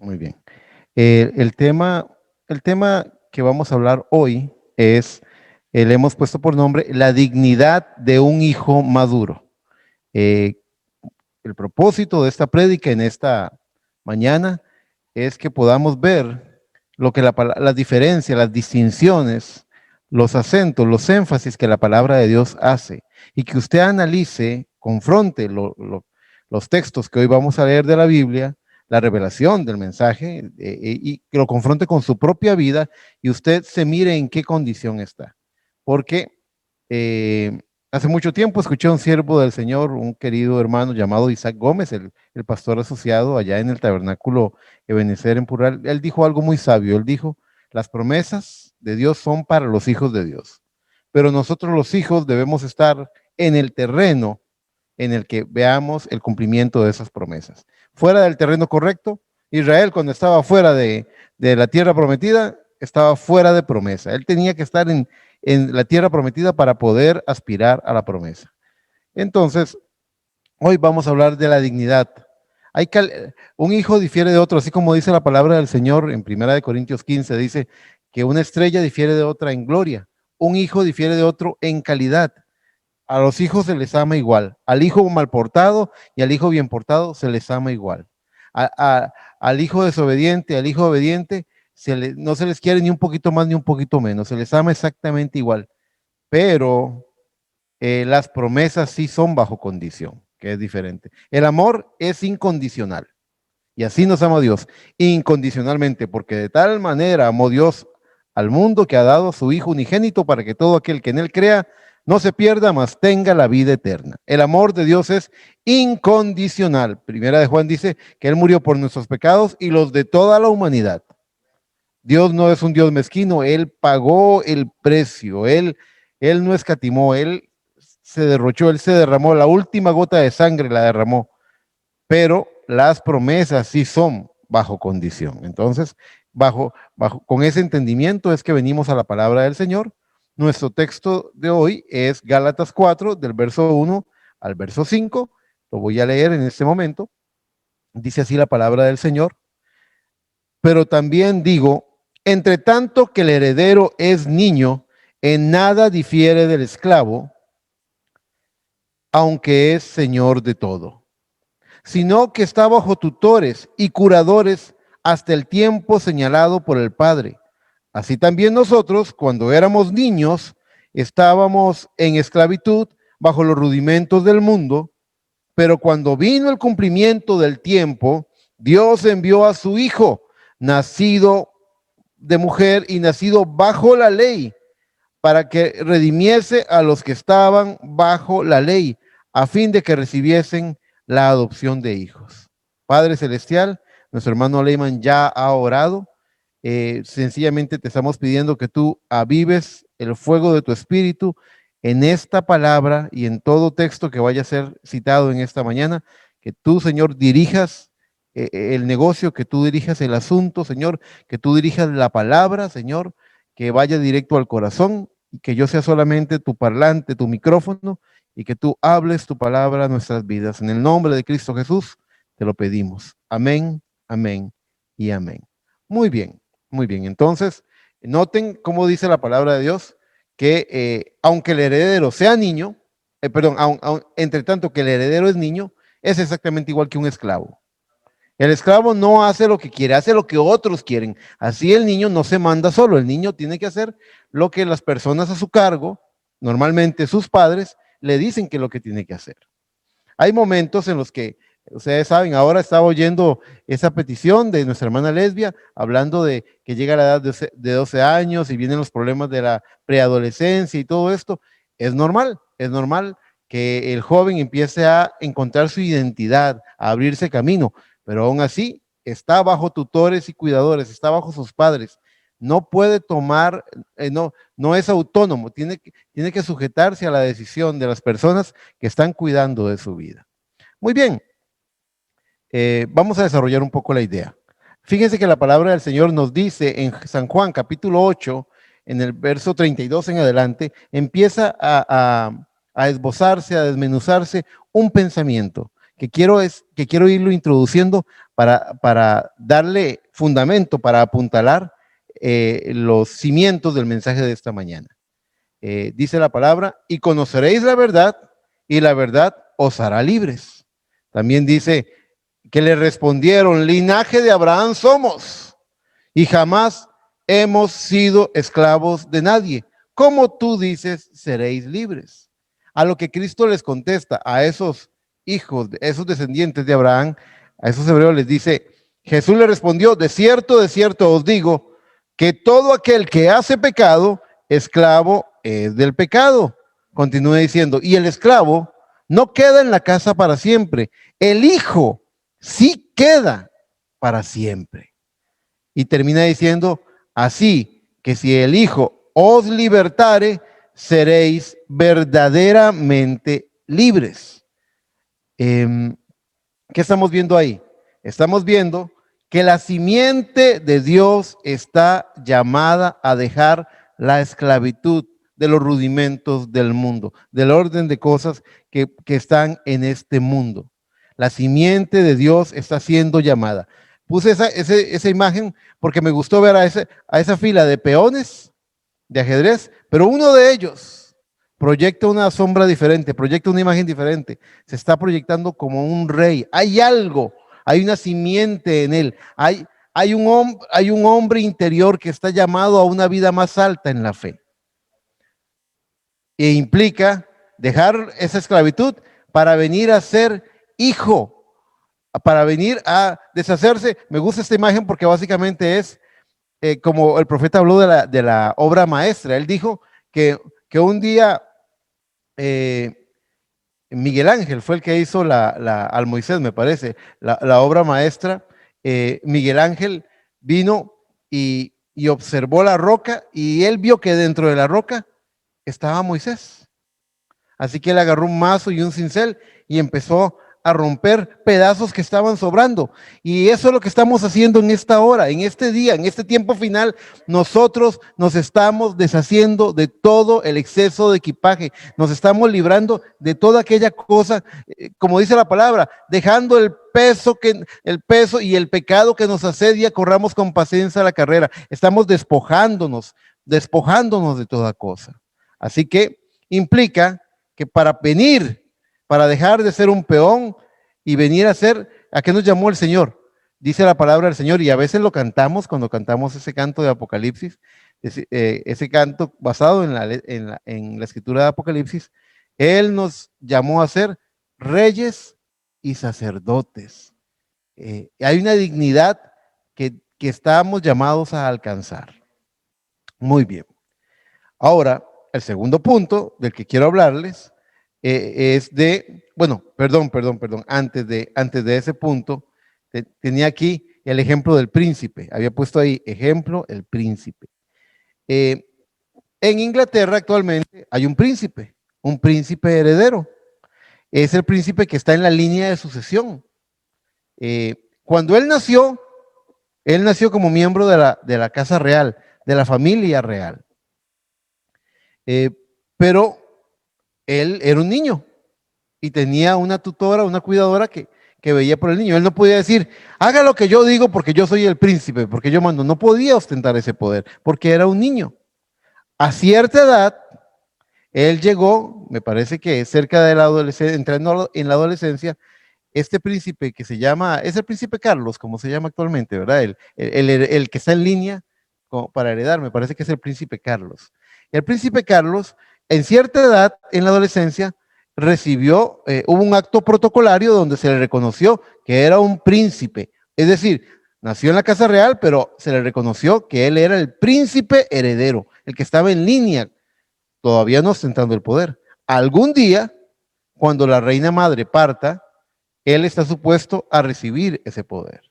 Muy bien. El tema que vamos a hablar hoy es, le hemos puesto por nombre, la dignidad de un hijo maduro. Eh, el propósito de esta prédica en esta mañana es que podamos ver lo que las diferencias, las distinciones, los acentos, los énfasis que la palabra de Dios hace y que usted analice, confronte los textos que hoy vamos a leer de la Biblia, la revelación del mensaje y que lo confronte con su propia vida y usted se mire en qué condición está. Porque hace mucho tiempo escuché a un siervo del Señor, un querido hermano llamado Isaac Gómez, el pastor asociado allá en el tabernáculo Ebenezer en Pural. Él dijo algo muy sabio. Él dijo, las promesas de Dios son para los hijos de Dios, pero nosotros los hijos debemos estar en el terreno en el que veamos el cumplimiento de esas promesas. Fuera del terreno correcto, Israel cuando estaba fuera de la tierra prometida, estaba fuera de promesa. Él tenía que estar en la tierra prometida para poder aspirar a la promesa. Entonces, hoy vamos a hablar de la dignidad. Un hijo difiere de otro, así como dice la palabra del Señor en 1 Corintios 15, dice que una estrella difiere de otra en gloria, un hijo difiere de otro en calidad. A los hijos se les ama igual, al hijo mal portado y al hijo bien portado se les ama igual. Al hijo desobediente, al hijo obediente, no se les quiere ni un poquito más ni un poquito menos, se les ama exactamente igual. Pero las promesas sí son bajo condición, que es diferente. El amor es incondicional y así nos ama Dios, incondicionalmente, porque de tal manera amó Dios al mundo que ha dado a su Hijo unigénito para que todo aquel que en él crea no se pierda, mas tenga la vida eterna. El amor de Dios es incondicional. Primera de Juan dice que él murió por nuestros pecados y los de toda la humanidad. Dios no es un Dios mezquino, él pagó el precio, él no escatimó, él se derrochó, él se derramó, la última gota de sangre la derramó, pero las promesas sí son bajo condición. Entonces, con ese entendimiento es que venimos a la palabra del Señor. Nuestro texto de hoy es Gálatas 4, del verso 1 al verso 5. Lo voy a leer en este momento. Dice así la palabra del Señor. Pero también digo, entre tanto que el heredero es niño, en nada difiere del esclavo, aunque es señor de todo, sino que está bajo tutores y curadores hasta el tiempo señalado por el Padre. Así también nosotros, cuando éramos niños, estábamos en esclavitud bajo los rudimentos del mundo, pero cuando vino el cumplimiento del tiempo, Dios envió a su Hijo, nacido de mujer y nacido bajo la ley, para que redimiese a los que estaban bajo la ley, a fin de que recibiesen la adopción de hijos. Padre Celestial, nuestro hermano Leyman ya ha orado. Sencillamente te estamos pidiendo que tú avives el fuego de tu espíritu en esta palabra y en todo texto que vaya a ser citado en esta mañana, que tú, Señor, dirijas el negocio, que tú dirijas el asunto, Señor, que tú dirijas la palabra, Señor, que vaya directo al corazón y que yo sea solamente tu parlante, tu micrófono y que tú hables tu palabra a nuestras vidas. En el nombre de Cristo Jesús te lo pedimos. Amén, amén y amén. Muy bien, muy bien. Entonces, noten cómo dice la palabra de Dios que aunque el heredero sea niño, entre tanto que el heredero es niño, es exactamente igual que un esclavo. El esclavo no hace lo que quiere, hace lo que otros quieren. Así el niño no se manda solo, el niño tiene que hacer lo que las personas a su cargo, normalmente sus padres, le dicen que es lo que tiene que hacer. Hay momentos en los que, ustedes saben, ahora estaba oyendo esa petición de nuestra hermana Lesbia, hablando de que llega a la edad de 12 años y vienen los problemas de la preadolescencia y todo esto. Es normal que el joven empiece a encontrar su identidad, a abrirse camino, pero aún así está bajo tutores y cuidadores, está bajo sus padres. No puede tomar, no es autónomo, tiene que sujetarse a la decisión de las personas que están cuidando de su vida. Muy bien, vamos a desarrollar un poco la idea. Fíjense que la palabra del Señor nos dice en San Juan capítulo 8, en el verso 32 en adelante, empieza a esbozarse, a desmenuzarse un pensamiento que quiero irlo introduciendo para darle fundamento, para apuntalar los cimientos del mensaje de esta mañana. Dice la palabra, y conoceréis la verdad, y la verdad os hará libres. También dice que le respondieron, linaje de Abraham somos, y jamás hemos sido esclavos de nadie. Como tú dices, seréis libres. A lo que Cristo les contesta a esos hijos, esos descendientes de Abraham, a esos hebreos les dice, Jesús le respondió, de cierto os digo, que todo aquel que hace pecado, esclavo es del pecado. Continúa diciendo, y el esclavo no queda en la casa para siempre, el hijo sí queda para siempre. Y termina diciendo, así que si el hijo os libertare, seréis verdaderamente libres. ¿Qué estamos viendo ahí? Estamos viendo que la simiente de Dios está llamada a dejar la esclavitud de los rudimentos del mundo, del orden de cosas que están en mundo. La simiente de Dios está siendo llamada. Puse esa imagen porque me gustó ver a esa fila de peones de ajedrez, pero uno de ellos proyecta una sombra diferente, proyecta una imagen diferente, se está proyectando como un rey. Hay algo, hay una simiente en él, hay un hombre interior que está llamado a una vida más alta en la fe. E implica dejar esa esclavitud para venir a ser hijo, para venir a deshacerse. Me gusta esta imagen porque básicamente es como el profeta habló de la obra maestra. Él dijo que un día Miguel Ángel fue el que hizo al Moisés, me parece, la obra maestra. Miguel Ángel vino y observó la roca y él vio que dentro de la roca estaba Moisés. Así que él agarró un mazo y un cincel y empezó a romper pedazos que estaban sobrando. Y eso es lo que estamos haciendo en esta hora, en este día, en este tiempo final. Nosotros nos estamos deshaciendo de todo el exceso de equipaje. Nos estamos librando de toda aquella cosa, como dice la palabra, dejando el peso y el pecado que nos asedia, corramos con paciencia la carrera. Estamos despojándonos de toda cosa. Así que implica que para dejar de ser un peón y venir a ser, ¿a qué nos llamó el Señor? Dice la palabra del Señor y a veces lo cantamos cuando cantamos ese canto de Apocalipsis, ese canto basado en la escritura de Apocalipsis. Él nos llamó a ser reyes y sacerdotes. Hay una dignidad que estamos llamados a alcanzar. Muy bien. Ahora, el segundo punto del que quiero hablarles es perdón, antes de ese punto, tenía aquí el ejemplo del príncipe, había puesto ahí ejemplo, el príncipe. En Inglaterra actualmente hay un príncipe heredero, es el príncipe que está en la línea de sucesión. Cuando él nació como miembro de la casa real, de la familia real, pero él era un niño y tenía una tutora, una cuidadora que veía por el niño. Él no podía decir, haga lo que yo digo porque yo soy el príncipe, porque yo mando. No podía ostentar ese poder porque era un niño. A cierta edad, él llegó, me parece que cerca de la adolescencia, entrando en la adolescencia, este príncipe que es el príncipe Carlos, como se llama actualmente, ¿verdad? El que está en línea para heredar, me parece que es el príncipe Carlos. El príncipe Carlos, en cierta edad, en la adolescencia, hubo un acto protocolario donde se le reconoció que era un príncipe. Es decir, nació en la casa real, pero se le reconoció que él era el príncipe heredero, el que estaba en línea, todavía no ostentando el poder. Algún día, cuando la reina madre parta, él está supuesto a recibir ese poder.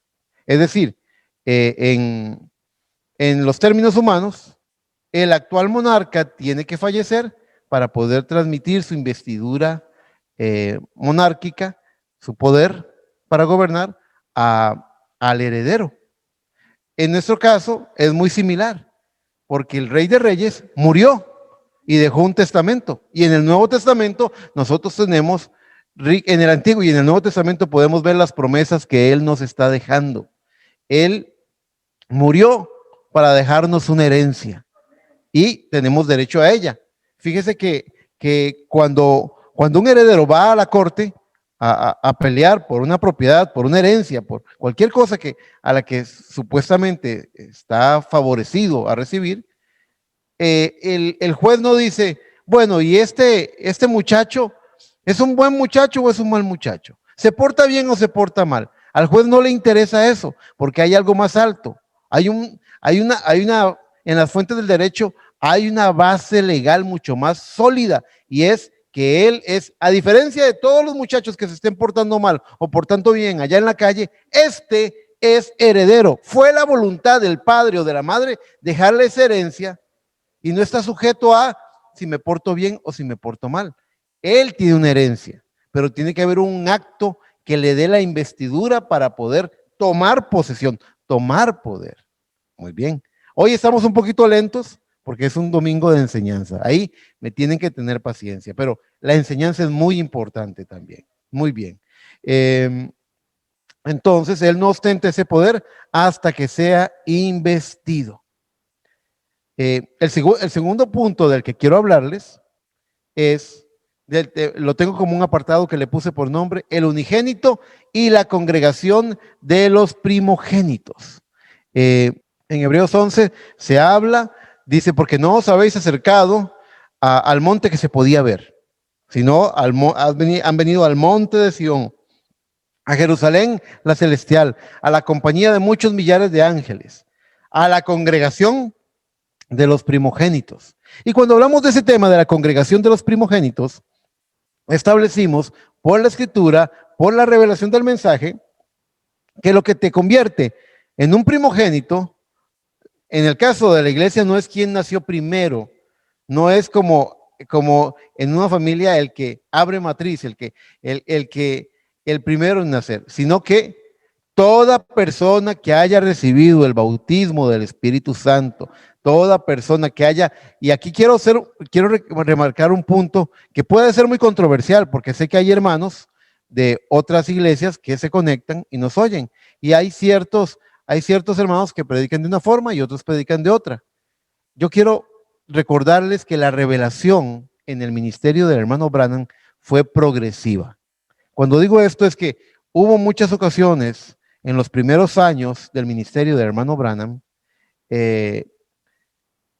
Es decir, en los términos humanos, el actual monarca tiene que fallecer para poder transmitir su investidura monárquica, su poder para gobernar al heredero. En nuestro caso es muy similar, porque el Rey de Reyes murió y dejó un testamento. Y en el Nuevo Testamento nosotros tenemos En el Antiguo y en el Nuevo Testamento podemos ver las promesas que Él nos está dejando. Él murió para dejarnos una herencia y tenemos derecho a ella. Fíjese que cuando un heredero va a la corte a pelear por una propiedad, por una herencia, por cualquier cosa a la que supuestamente está favorecido a recibir, el juez no dice, bueno, ¿y este muchacho es un buen muchacho o es un mal muchacho? ¿Se porta bien o se porta mal? Al juez no le interesa eso, porque hay algo más alto. En las fuentes del derecho hay una base legal mucho más sólida, y es que él es, a diferencia de todos los muchachos que se estén portando mal o portando bien allá en la calle, este es heredero. Fue la voluntad del padre o de la madre dejarle esa herencia y no está sujeto a si me porto bien o si me porto mal. Él tiene una herencia, pero tiene que haber un acto que le dé la investidura para poder tomar posesión, tomar poder. Muy bien. Hoy estamos un poquito lentos porque es un domingo de enseñanza. Ahí me tienen que tener paciencia, pero la enseñanza es muy importante también. Muy bien. Entonces, él no ostenta ese poder hasta que sea investido. El segundo punto del que quiero hablarles es, lo tengo como un apartado que le puse por nombre, el unigénito y la congregación de los primogénitos. En Hebreos 11 se habla, dice, porque no os habéis acercado al monte que se podía ver, sino han venido al monte de Sión, a Jerusalén la celestial, a la compañía de muchos millares de ángeles, a la congregación de los primogénitos. Y cuando hablamos de ese tema de la congregación de los primogénitos, establecimos por la escritura, por la revelación del mensaje, que lo que te convierte en un primogénito, en el caso de la iglesia, no es quien nació primero, no es como en una familia el que abre matriz, el primero en nacer, sino que toda persona que haya recibido el bautismo del Espíritu Santo, toda persona que haya, y aquí quiero remarcar un punto que puede ser muy controversial, porque sé que hay hermanos de otras iglesias que se conectan y nos oyen, y hay ciertos hermanos que predican de una forma y otros predican de otra. Yo quiero recordarles que la revelación en el ministerio del hermano Branham fue progresiva. Cuando digo esto es que hubo muchas ocasiones en los primeros años del ministerio del hermano Branham en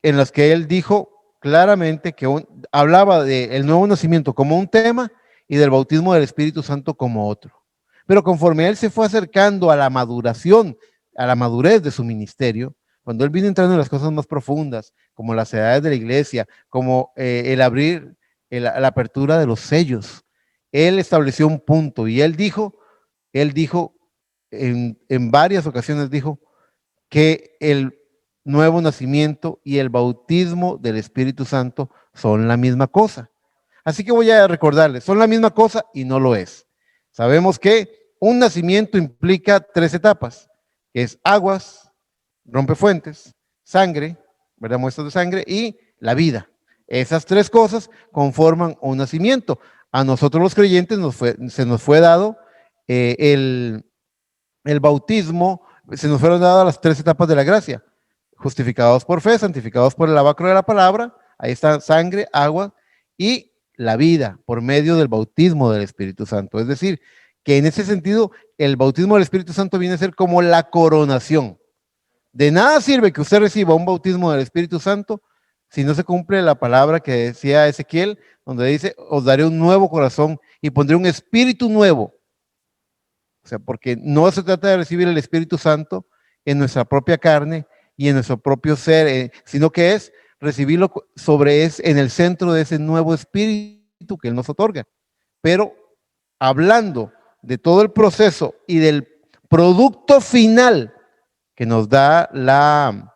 las que él dijo claramente que hablaba del nuevo nacimiento como un tema y del bautismo del Espíritu Santo como otro. Pero conforme él se fue acercando a la maduración, a la madurez de su ministerio, cuando él vino entrando en las cosas más profundas, como las edades de la iglesia, como la apertura de los sellos, él estableció un punto y él dijo en varias ocasiones, dijo que el nuevo nacimiento y el bautismo del Espíritu Santo son la misma cosa. Así que voy a recordarles, son la misma cosa y no lo es. Sabemos que un nacimiento implica 3 etapas, que es aguas, rompefuentes, sangre, ¿verdad? Muestras de sangre y la vida. Esas 3 cosas conforman un nacimiento. A nosotros los creyentes se nos fue dado el bautismo, se nos fueron dadas las 3 etapas de la gracia. Justificados por fe, santificados por el lavacro de la palabra, ahí está sangre, agua y la vida por medio del bautismo del Espíritu Santo. Es decir, que en ese sentido el bautismo del Espíritu Santo viene a ser como la coronación. De nada sirve que usted reciba un bautismo del Espíritu Santo si no se cumple la palabra que decía Ezequiel, donde dice, os daré un nuevo corazón y pondré un espíritu nuevo. O sea, porque no se trata de recibir el Espíritu Santo en nuestra propia carne y en nuestro propio ser, sino que es recibirlo en el centro de ese nuevo espíritu que Él nos otorga. Pero hablando de todo el proceso y del producto final que nos da la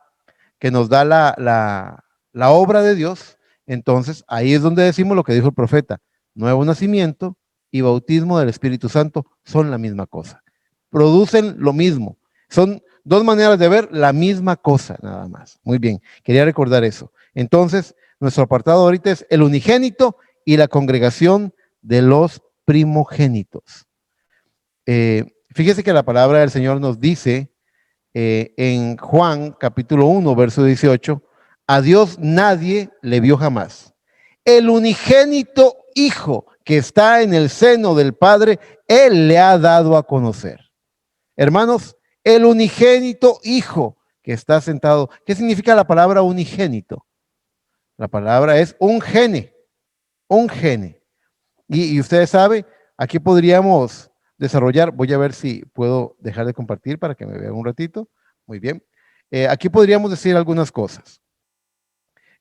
obra de Dios, entonces ahí es donde decimos lo que dijo el profeta: nuevo nacimiento y bautismo del Espíritu Santo son la misma cosa, producen lo mismo, son 2 maneras de ver la misma cosa nada más. Muy bien, quería recordar eso. Entonces, nuestro apartado ahorita es el unigénito y la congregación de los primogénitos. Fíjese que la palabra del Señor nos dice en Juan capítulo 1, verso 18, a Dios nadie le vio jamás. El unigénito Hijo que está en el seno del Padre, Él le ha dado a conocer. Hermanos, el unigénito Hijo que está sentado. ¿Qué significa la palabra unigénito? La palabra es un gene, un gene. Y ustedes saben, aquí podríamos desarrollar, voy a ver si puedo dejar de compartir para que me vean un ratito. Muy bien. Aquí podríamos decir algunas cosas.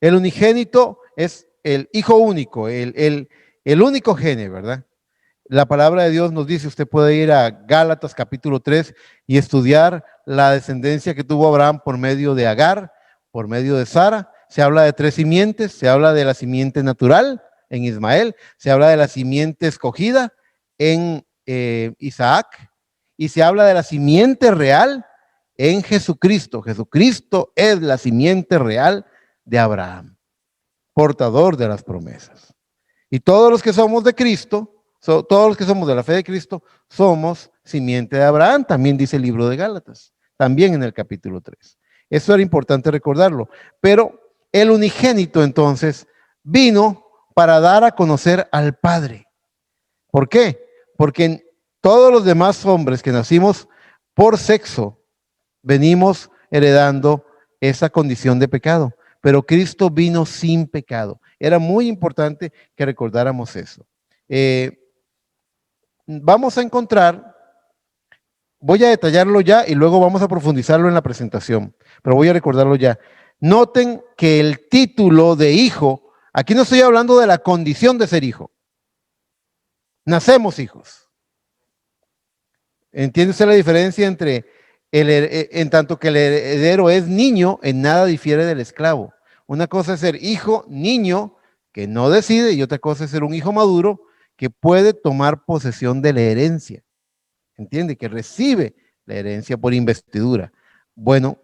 El unigénito es el hijo único, el único gene, ¿verdad? La palabra de Dios nos dice, usted puede ir a Gálatas capítulo 3 y estudiar la descendencia que tuvo Abraham por medio de Agar, por medio de Sara. Se habla de 3 simientes, se habla de la simiente natural en Ismael, se habla de la simiente escogida en Isaac y se habla de la simiente real en Jesucristo. Jesucristo es la simiente real de Abraham, portador de las promesas. Y todos los que somos de Cristo, todos los que somos de la fe de Cristo, somos simiente de Abraham, también dice el libro de Gálatas, también en el capítulo 3. Eso era importante recordarlo. Pero el unigénito entonces vino para dar a conocer al Padre. ¿Por qué? Porque todos los demás hombres que nacimos por sexo, venimos heredando esa condición de pecado. Pero Cristo vino sin pecado. Era muy importante que recordáramos eso. Vamos a encontrar, voy a detallarlo ya y luego vamos a profundizarlo en la presentación, pero voy a recordarlo ya. Noten que el título de hijo, aquí no estoy hablando de la condición de ser hijo. Nacemos hijos. ¿Entiende usted la diferencia entre en tanto que el heredero es niño, en nada difiere del esclavo? Una cosa es ser hijo, niño, que no decide, y otra cosa es ser un hijo maduro que puede tomar posesión de la herencia. ¿Entiende? Que recibe la herencia por investidura. Bueno,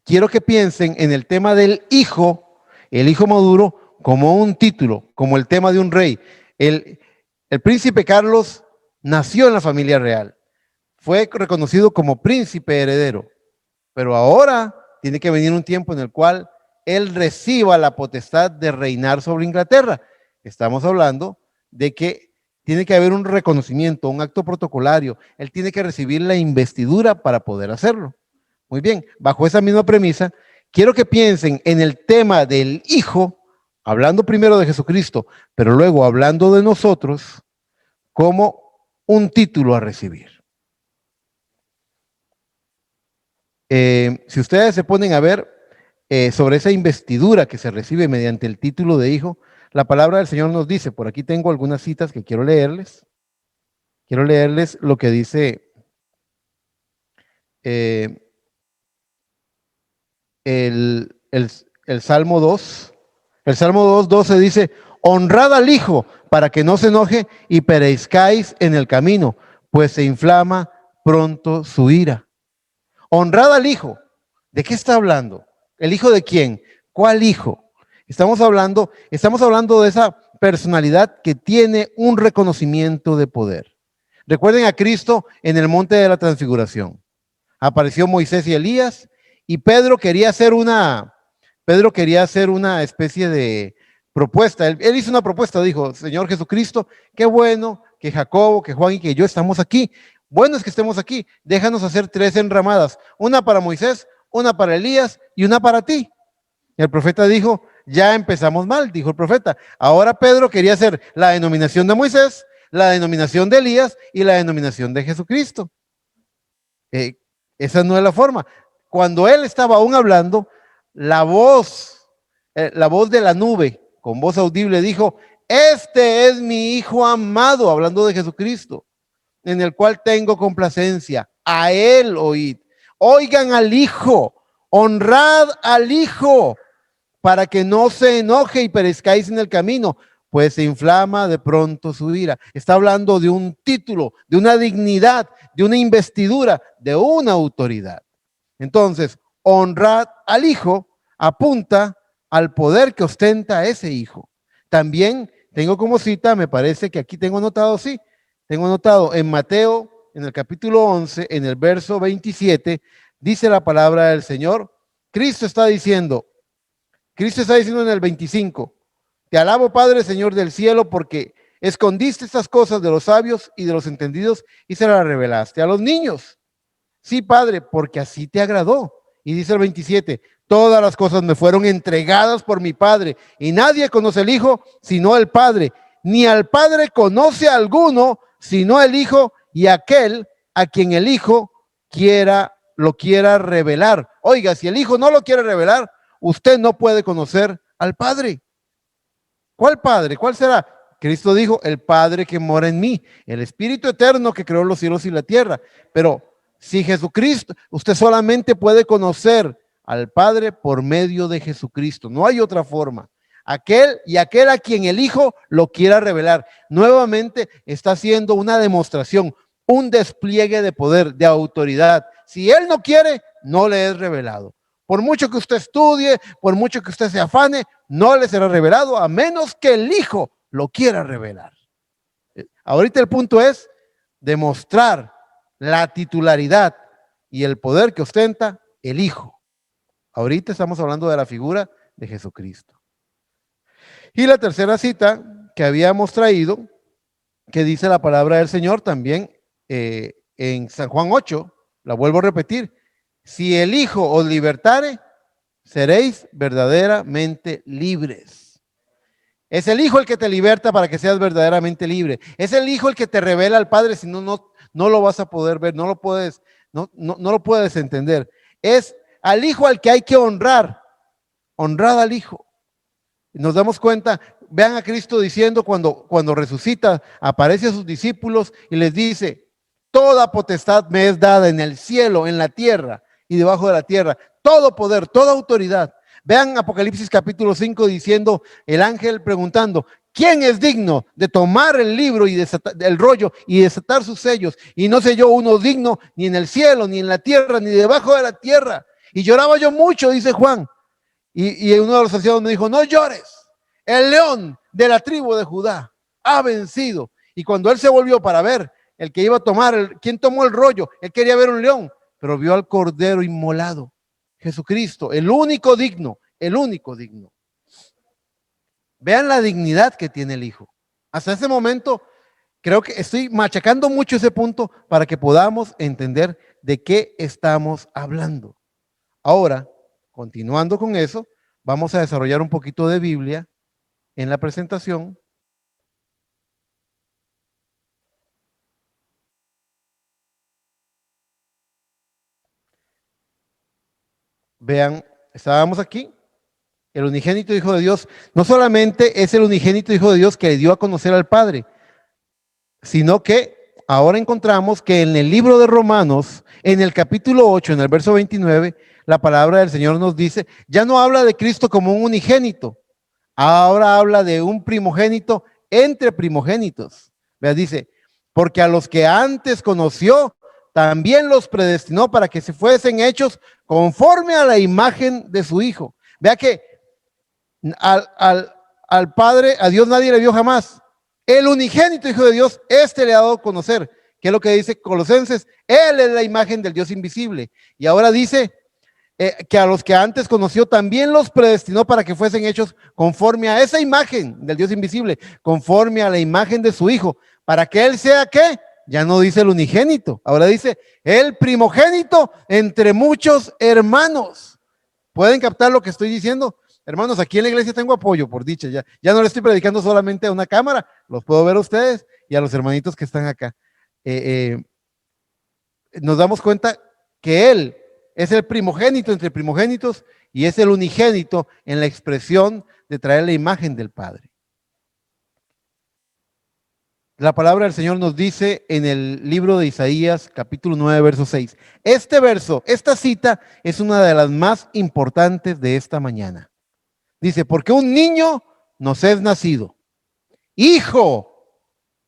quiero que piensen en el tema del hijo, el hijo maduro, como un título, como el tema de un rey. El príncipe Carlos nació en la familia real. Fue reconocido como príncipe heredero. Pero ahora tiene que venir un tiempo en el cual él reciba la potestad de reinar sobre Inglaterra. Estamos hablando de que tiene que haber un reconocimiento, un acto protocolario. Él tiene que recibir la investidura para poder hacerlo. Muy bien, bajo esa misma premisa, quiero que piensen en el tema del hijo, hablando primero de Jesucristo, pero luego hablando de nosotros, como un título a recibir. Si ustedes se ponen a ver sobre esa investidura que se recibe mediante el título de hijo, la palabra del Señor nos dice, por aquí tengo algunas citas que quiero leerles. Quiero leerles lo que dice el Salmo 2. El Salmo 2:12 dice, honrad al hijo para que no se enoje y perezcáis en el camino, pues se inflama pronto su ira. Honrad al hijo. ¿De qué está hablando? ¿El hijo de quién? ¿Cuál hijo? Estamos hablando de esa personalidad que tiene un reconocimiento de poder. Recuerden a Cristo en el monte de la transfiguración. Apareció Moisés y Elías y Pedro quería hacer una especie de propuesta. Él hizo una propuesta, dijo, Señor Jesucristo, qué bueno que Jacobo, que Juan y que yo estamos aquí. Bueno es que estemos aquí. Déjanos hacer 3 enramadas. Una para Moisés, una para Elías y una para ti. Y el profeta dijo, ya empezamos mal, dijo el profeta. Ahora Pedro quería hacer la denominación de Moisés, la denominación de Elías y la denominación de Jesucristo. Esa no es la forma. Cuando él estaba aún hablando, la voz de la nube, con voz audible, dijo, este es mi hijo amado, hablando de Jesucristo, en el cual tengo complacencia. A él oíd. Oigan al hijo, honrad al hijo, para que no se enoje y perezcáis en el camino, pues se inflama de pronto su ira. Está hablando de un título, de una dignidad, de una investidura, de una autoridad. Entonces, honrad al hijo apunta al poder que ostenta ese hijo. También Tengo como cita, me parece que aquí tengo anotado, sí, tengo anotado en Mateo, en el capítulo 11, en el verso 27, dice la palabra del Señor. Cristo está diciendo en el 25, te alabo Padre, Señor del cielo, porque escondiste estas cosas de los sabios y de los entendidos y se las revelaste a los niños. Sí, Padre, porque así te agradó. Y dice el 27, todas las cosas me fueron entregadas por mi Padre y nadie conoce al Hijo sino el Padre, ni al Padre conoce a alguno sino el Hijo y aquel a quien el Hijo lo quiera revelar. Oiga, si el Hijo no lo quiere revelar, usted no puede conocer al Padre. ¿Cuál Padre? ¿Cuál será? Cristo dijo, el Padre que mora en mí, el Espíritu eterno que creó los cielos y la tierra. Pero si Jesucristo, usted solamente puede conocer al Padre por medio de Jesucristo. No hay otra forma. Aquel a quien el Hijo lo quiera revelar. Nuevamente está haciendo una demostración, un despliegue de poder, de autoridad. Si Él no quiere, no le es revelado. Por mucho que usted estudie, por mucho que usted se afane, no le será revelado a menos que el Hijo lo quiera revelar. Ahorita el punto es demostrar la titularidad y el poder que ostenta el Hijo. Ahorita estamos hablando de la figura de Jesucristo. Y la tercera cita que habíamos traído, que dice la palabra del Señor también en San Juan 8, la vuelvo a repetir, si el Hijo os libertare, seréis verdaderamente libres. Es el Hijo el que te liberta para que seas verdaderamente libre. Es el Hijo el que te revela al Padre, si no, no lo vas a poder ver, no lo puedes entender. Es al Hijo al que hay que honrar. Honrad al Hijo. Nos damos cuenta, vean a Cristo diciendo cuando resucita, aparece a sus discípulos y les dice, toda potestad me es dada en el cielo, en la tierra y debajo de la tierra, todo poder, toda autoridad. Vean Apocalipsis capítulo 5 diciendo, el ángel preguntando, ¿quién es digno de tomar el libro y el rollo y desatar sus sellos? Y no sé yo uno digno ni en el cielo, ni en la tierra, ni debajo de la tierra. Y lloraba yo mucho, dice Juan. Y uno de los ancianos me dijo, no llores, el león de la tribu de Judá ha vencido. Y cuando él se volvió para ver el que iba a tomar, ¿quién tomó el rollo? Él quería ver un león, pero vio al cordero inmolado, Jesucristo, el único digno, el único digno. Vean la dignidad que tiene el Hijo. Hasta ese momento, creo que estoy machacando mucho ese punto para que podamos entender de qué estamos hablando. Ahora, continuando con eso, vamos a desarrollar un poquito de Biblia en la presentación. Vean, estábamos aquí. El unigénito Hijo de Dios no solamente es el unigénito Hijo de Dios que le dio a conocer al Padre, sino que ahora encontramos que en el libro de Romanos, en el capítulo 8, en el verso 29, la palabra del Señor nos dice, ya no habla de Cristo como un unigénito, ahora habla de un primogénito entre primogénitos. Vea, dice, porque a los que antes conoció, también los predestinó para que se fuesen hechos conforme a la imagen de su Hijo. Vea que al Padre, a Dios nadie le vio jamás. El unigénito Hijo de Dios, este le ha dado a conocer, que es lo que dice Colosenses, Él es la imagen del Dios invisible. Y ahora dice que a los que antes conoció también los predestinó para que fuesen hechos conforme a esa imagen del Dios invisible, conforme a la imagen de su Hijo, para que Él sea ¿qué? Ya no dice el unigénito, ahora dice el primogénito entre muchos hermanos. ¿Pueden captar lo que estoy diciendo? Hermanos, aquí en la iglesia tengo apoyo, por dicha, ya no le estoy predicando solamente a una cámara, los puedo ver a ustedes y a los hermanitos que están acá. Nos damos cuenta que Él es el primogénito entre primogénitos y es el unigénito en la expresión de traer la imagen del Padre. La palabra del Señor nos dice en el libro de Isaías, capítulo 9, verso 6. Este verso, esta cita es una de las más importantes de esta mañana. Dice, porque un niño nos es nacido, hijo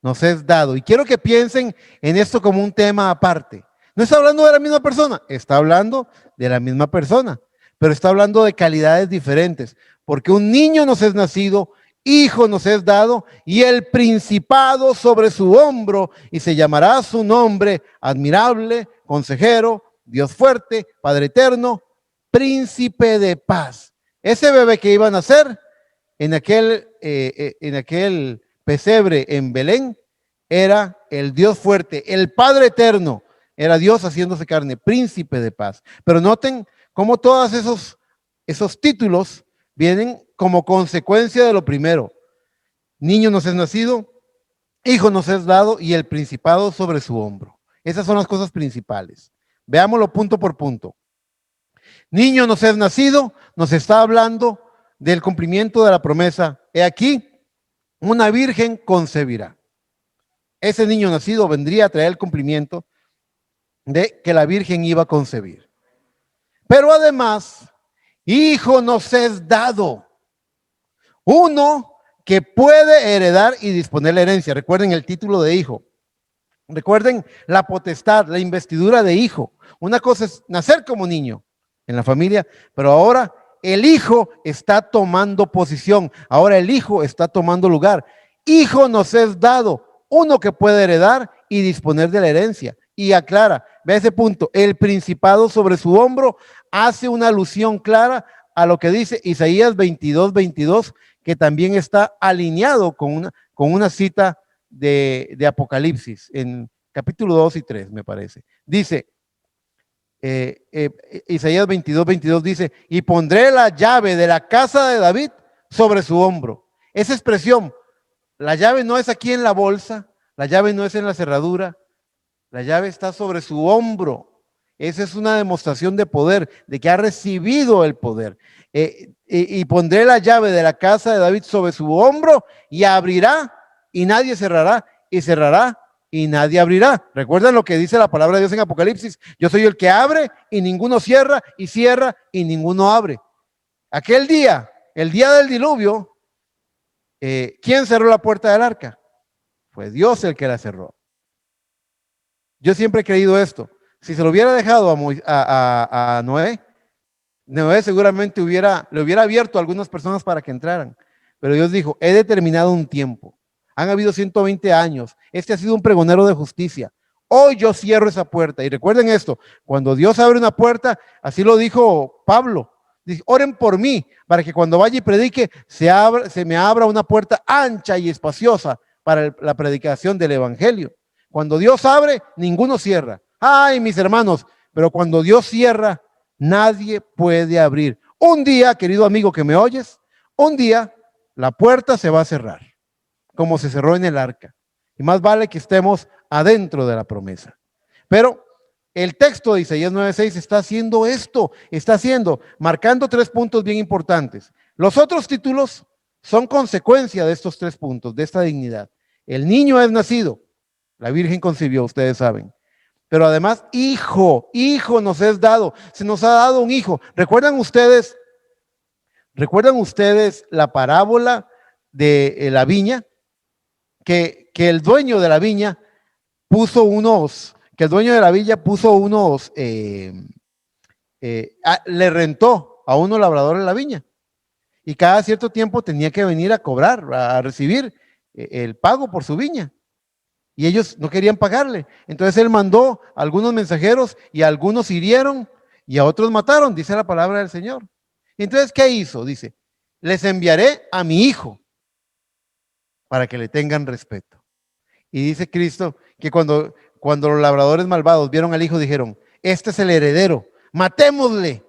nos es dado. Y quiero que piensen en esto como un tema aparte. No está hablando de la misma persona, está hablando de la misma persona, pero está hablando de calidades diferentes. Porque un niño nos es nacido, hijo nos es dado y el principado sobre su hombro, y se llamará su nombre admirable, consejero, Dios fuerte, Padre eterno, príncipe de paz. Ese bebé que iban a nacer en aquel pesebre en Belén era el Dios fuerte, el Padre eterno, era Dios haciéndose carne, príncipe de paz. Pero noten cómo todos esos títulos vienen como consecuencia de lo primero. Niño nos es nacido, hijo nos es dado y el principado sobre su hombro. Esas son las cosas principales. Veámoslo punto por punto. Niño nos es nacido, nos está hablando del cumplimiento de la promesa. He aquí, una virgen concebirá. Ese niño nacido vendría a traer el cumplimiento de que la virgen iba a concebir. Pero además, hijo nos es dado. Uno que puede heredar y disponer la herencia. Recuerden el título de hijo. Recuerden la potestad, la investidura de hijo. Una cosa es nacer como niño en la familia, pero ahora el hijo está tomando posición. Ahora el hijo está tomando lugar. Hijo nos es dado, uno que puede heredar y disponer de la herencia. Y aclara, ve ese punto, el principado sobre su hombro hace una alusión clara a lo que dice Isaías 22:22, que también está alineado con una cita de Apocalipsis, en capítulo 2 y 3, me parece. Dice, Isaías 22:22 dice, y pondré la llave de la casa de David sobre su hombro. Esa expresión, la llave no es aquí en la bolsa, la llave no es en la cerradura, la llave está sobre su hombro. Esa es una demostración de poder, de que ha recibido el poder. Y pondré la llave de la casa de David sobre su hombro y abrirá y nadie cerrará, y cerrará y nadie abrirá. ¿Recuerdan lo que dice la palabra de Dios en Apocalipsis? Yo soy el que abre y ninguno cierra y ninguno abre. Aquel día, el día del diluvio, ¿quién cerró la puerta del arca? Fue Dios el que la cerró. Yo siempre he creído esto. Si se lo hubiera dejado a Noé, Noé seguramente le hubiera abierto a algunas personas para que entraran. Pero Dios dijo, he determinado un tiempo. Han habido 120 años. Este ha sido un pregonero de justicia. Hoy yo cierro esa puerta. Y recuerden esto, cuando Dios abre una puerta, así lo dijo Pablo, dice, oren por mí, para que cuando vaya y predique, se me abra una puerta ancha y espaciosa para la predicación del evangelio. Cuando Dios abre, ninguno cierra. Ay, mis hermanos, pero cuando Dios cierra, nadie puede abrir. Un día, querido amigo que me oyes, un día la puerta se va a cerrar, como se cerró en el arca. Y más vale que estemos adentro de la promesa. Pero el texto de Isaías 9:6 está haciendo esto, marcando 3 puntos bien importantes. Los otros títulos son consecuencia de estos 3 puntos, de esta dignidad. El niño es nacido, la Virgen concibió, ustedes saben. Pero además, hijo nos es dado, se nos ha dado un hijo. ¿Recuerdan ustedes la parábola de la viña? Que el dueño de la viña puso unos, le rentó a unos labradores la viña. Y cada cierto tiempo tenía que venir a cobrar, a recibir el pago por su viña. Y ellos no querían pagarle. Entonces él mandó a algunos mensajeros y a algunos hirieron y a otros mataron, dice la palabra del Señor. Entonces, ¿qué hizo? Dice, les enviaré a mi hijo para que le tengan respeto. Y dice Cristo que cuando los labradores malvados vieron al hijo, dijeron, este es el heredero, matémosle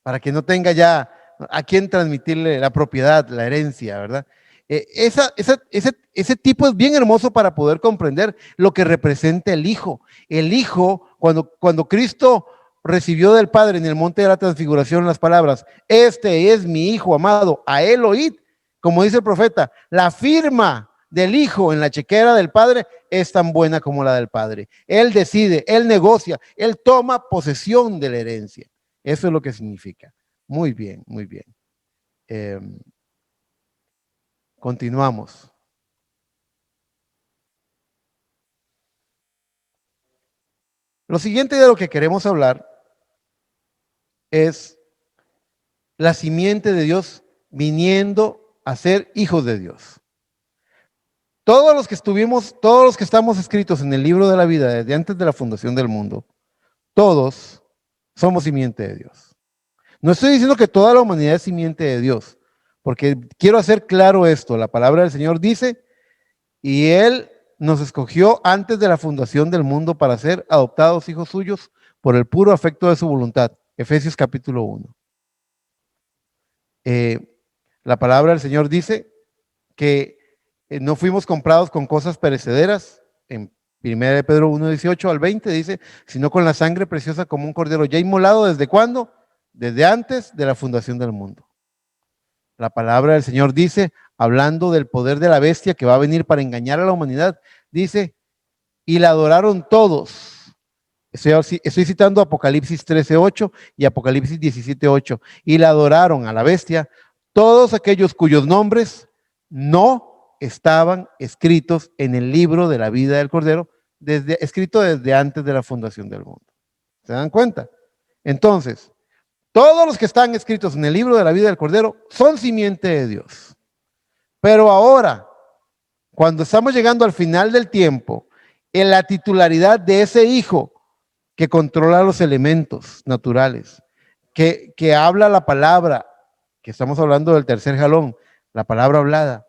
para que no tenga ya a quién transmitirle la propiedad, la herencia, ¿verdad? Ese tipo es bien hermoso para poder comprender lo que representa el Hijo. El Hijo, cuando Cristo recibió del Padre en el monte de la transfiguración las palabras, este es mi Hijo amado, a él oíd, como dice el profeta, la firma del Hijo en la chequera del Padre es tan buena como la del Padre. Él decide, él negocia, él toma posesión de la herencia. Eso es lo que significa. Muy bien, muy bien. Continuamos. Lo siguiente de lo que queremos hablar es la simiente de Dios viniendo a ser hijos de Dios. Todos los que estamos escritos en el libro de la vida desde antes de la fundación del mundo, todos somos simiente de Dios. No estoy diciendo que toda la humanidad es simiente de Dios, porque quiero hacer claro esto. La palabra del Señor dice, y Él nos escogió antes de la fundación del mundo para ser adoptados hijos suyos por el puro afecto de su voluntad. Efesios capítulo 1. La palabra del Señor dice que no fuimos comprados con cosas perecederas. En 1 Pedro 1, 18 al 20 dice, sino con la sangre preciosa como un cordero ya inmolado. ¿Desde cuándo? Desde antes de la fundación del mundo. La palabra del Señor dice, hablando del poder de la bestia que va a venir para engañar a la humanidad, dice, y la adoraron todos. Estoy citando Apocalipsis 13:8 y Apocalipsis 17:8. Y la adoraron a la bestia todos aquellos cuyos nombres no estaban escritos en el libro de la vida del Cordero, escrito desde antes de la fundación del mundo. ¿Se dan cuenta? Entonces, todos los que están escritos en el libro de la vida del Cordero son simiente de Dios. Pero ahora, cuando estamos llegando al final del tiempo, en la titularidad de ese hijo que controla los elementos naturales, que habla la palabra, que estamos hablando del tercer jalón, la palabra hablada,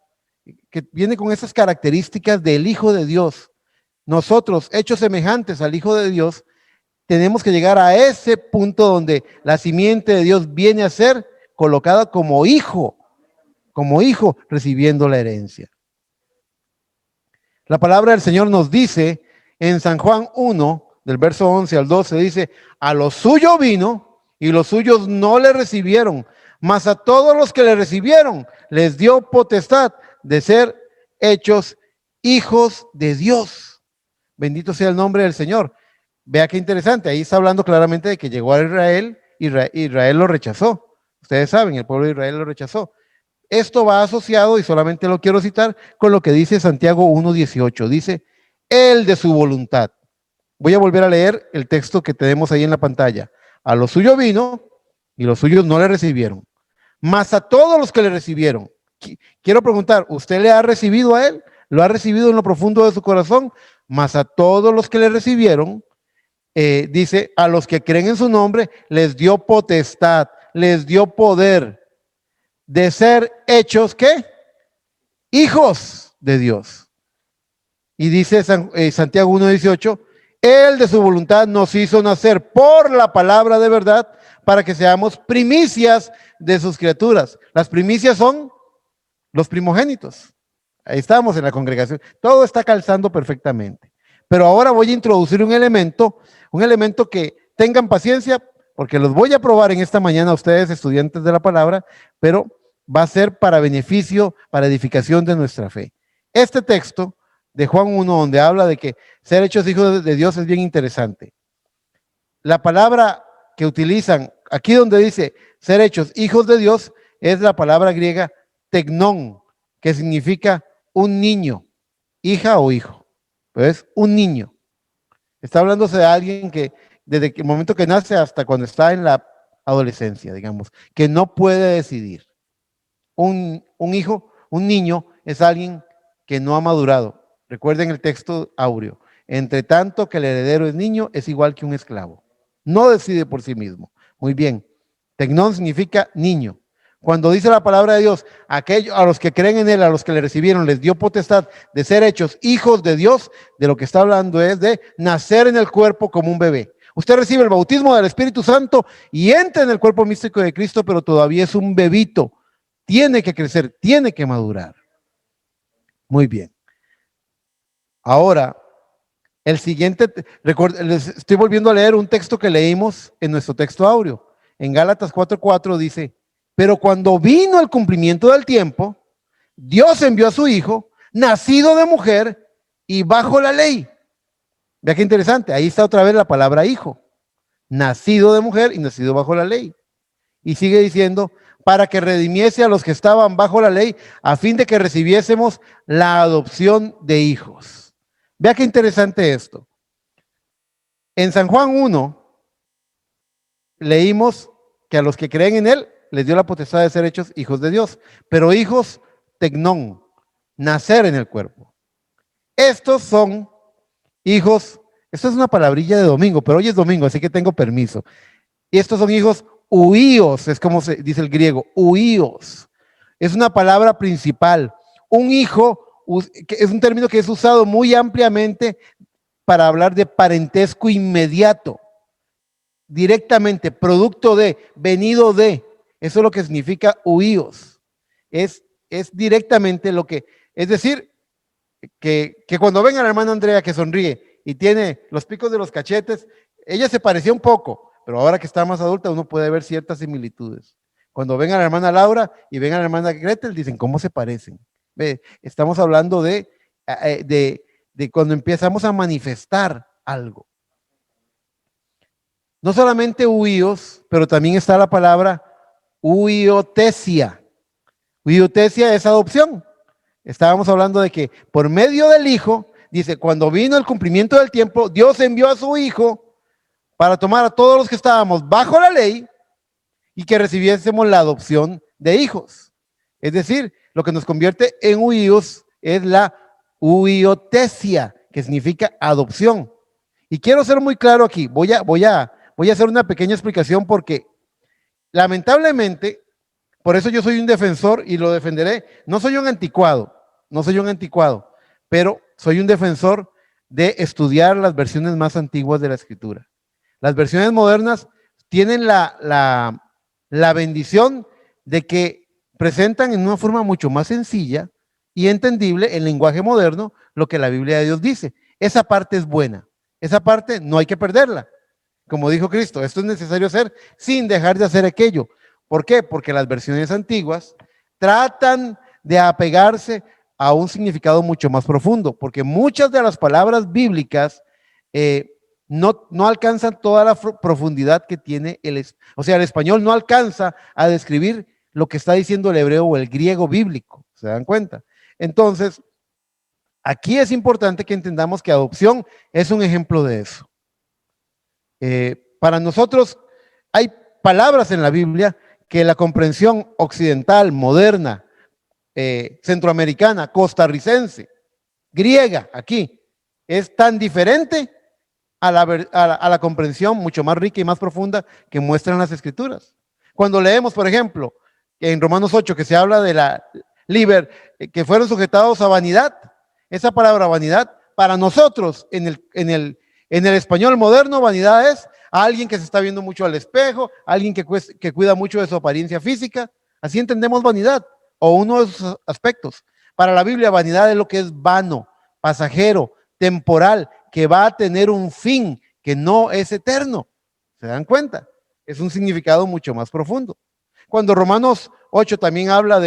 que viene con esas características del Hijo de Dios. Nosotros, hechos semejantes al Hijo de Dios, tenemos que llegar a ese punto donde la simiente de Dios viene a ser colocada como hijo recibiendo la herencia. La palabra del Señor nos dice en San Juan 1, del verso 11 al 12, dice, a lo suyo vino y los suyos no le recibieron, mas a todos los que le recibieron les dio potestad de ser hechos hijos de Dios. Bendito sea el nombre del Señor. Vea qué interesante, ahí está hablando claramente de que llegó a Israel, Israel lo rechazó. Ustedes saben, el pueblo de Israel lo rechazó. Esto va asociado, y solamente lo quiero citar, con lo que dice Santiago 1:18. Dice, Él de su voluntad. Voy a volver a leer el texto que tenemos ahí en la pantalla. A lo suyo vino y los suyos no le recibieron. Mas a todos los que le recibieron. Quiero preguntar, ¿usted le ha recibido a Él? ¿Lo ha recibido en lo profundo de su corazón? Mas a todos los que le recibieron, dice, a los que creen en su nombre, les dio potestad, les dio poder de ser hechos, ¿qué? Hijos de Dios. Y dice Santiago 1:18, Él de su voluntad nos hizo nacer por la palabra de verdad para que seamos primicias de sus criaturas. Las primicias son los primogénitos. Ahí estamos en la congregación. Todo está calzando perfectamente. Pero ahora voy a introducir un elemento que tengan paciencia, porque los voy a probar en esta mañana a ustedes, estudiantes de la palabra, pero va a ser para beneficio, para edificación de nuestra fe. Este texto de Juan 1, donde habla de que ser hechos hijos de Dios es bien interesante. La palabra que utilizan aquí donde dice ser hechos hijos de Dios es la palabra griega teknon, que significa un niño, hija o hijo. Pues un niño. Está hablándose de alguien que desde el momento que nace hasta cuando está en la adolescencia, digamos, que no puede decidir. Un hijo, un niño es alguien que no ha madurado. Recuerden el texto áureo. Entre tanto que el heredero es niño, es igual que un esclavo. No decide por sí mismo. Muy bien. Tecnón significa niño. Cuando dice la palabra de Dios, a los que creen en Él, a los que le recibieron, les dio potestad de ser hechos hijos de Dios, de lo que está hablando es de nacer en el cuerpo como un bebé. Usted recibe el bautismo del Espíritu Santo y entra en el cuerpo místico de Cristo, pero todavía es un bebito. Tiene que crecer, tiene que madurar. Muy bien. Ahora, el siguiente, les estoy volviendo a leer un texto que leímos en nuestro texto áureo. En Gálatas 4:4 dice, pero cuando vino el cumplimiento del tiempo, Dios envió a su Hijo, nacido de mujer y bajo la ley. Vea qué interesante, ahí está otra vez la palabra hijo. Nacido de mujer y nacido bajo la ley. Y sigue diciendo, para que redimiese a los que estaban bajo la ley, a fin de que recibiésemos la adopción de hijos. Vea qué interesante esto. En San Juan 1, leímos que a los que creen en Él, les dio la potestad de ser hechos hijos de Dios, pero hijos tecnón, nacer en el cuerpo. Estos son hijos, esto es una palabrilla de domingo, pero hoy es domingo, así que tengo permiso. Y estos son hijos huíos, es como se dice el griego, huíos. Es una palabra principal. Un hijo es un término que es usado muy ampliamente para hablar de parentesco inmediato, directamente, producto de, venido de. Eso es lo que significa huíos. Es directamente lo que, es decir, que cuando ven a la hermana Andrea que sonríe y tiene los picos de los cachetes, ella se parecía un poco, pero ahora que está más adulta uno puede ver ciertas similitudes. Cuando ven a la hermana Laura y ven a la hermana Gretel, dicen, ¿cómo se parecen? Estamos hablando de cuando empezamos a manifestar algo. No solamente huíos, pero también está la palabra huiotesia. Huiotesia es adopción. Estábamos hablando de que por medio del Hijo, dice, cuando vino el cumplimiento del tiempo, Dios envió a su Hijo para tomar a todos los que estábamos bajo la ley y que recibiésemos la adopción de hijos. Es decir, lo que nos convierte en huíos es la huiotesia, que significa adopción. Y quiero ser muy claro aquí, voy a hacer una pequeña explicación porque lamentablemente, por eso yo soy un defensor y lo defenderé, no soy un anticuado, pero soy un defensor de estudiar las versiones más antiguas de la Escritura. Las versiones modernas tienen la bendición de que presentan en una forma mucho más sencilla y entendible en lenguaje moderno lo que la Biblia de Dios dice. Esa parte es buena, esa parte no hay que perderla. Como dijo Cristo, esto es necesario hacer sin dejar de hacer aquello. ¿Por qué? Porque las versiones antiguas tratan de apegarse a un significado mucho más profundo, porque muchas de las palabras bíblicas no alcanzan toda la profundidad que tiene el español no alcanza a describir lo que está diciendo el hebreo o el griego bíblico, ¿se dan cuenta? Entonces, aquí es importante que entendamos que adopción es un ejemplo de eso. Para nosotros hay palabras en la Biblia que la comprensión occidental, moderna, centroamericana, costarricense, griega, aquí, es tan diferente a la comprensión mucho más rica y más profunda que muestran las Escrituras. Cuando leemos, por ejemplo, en Romanos 8, que se habla de que fueron sujetados a vanidad, esa palabra vanidad, para nosotros, en el español moderno, vanidad es alguien que se está viendo mucho al espejo, alguien que cuida mucho de su apariencia física. Así entendemos vanidad, o uno de sus aspectos. Para la Biblia, vanidad es lo que es vano, pasajero, temporal, que va a tener un fin, que no es eterno. ¿Se dan cuenta? Es un significado mucho más profundo. Cuando Romanos 8 también habla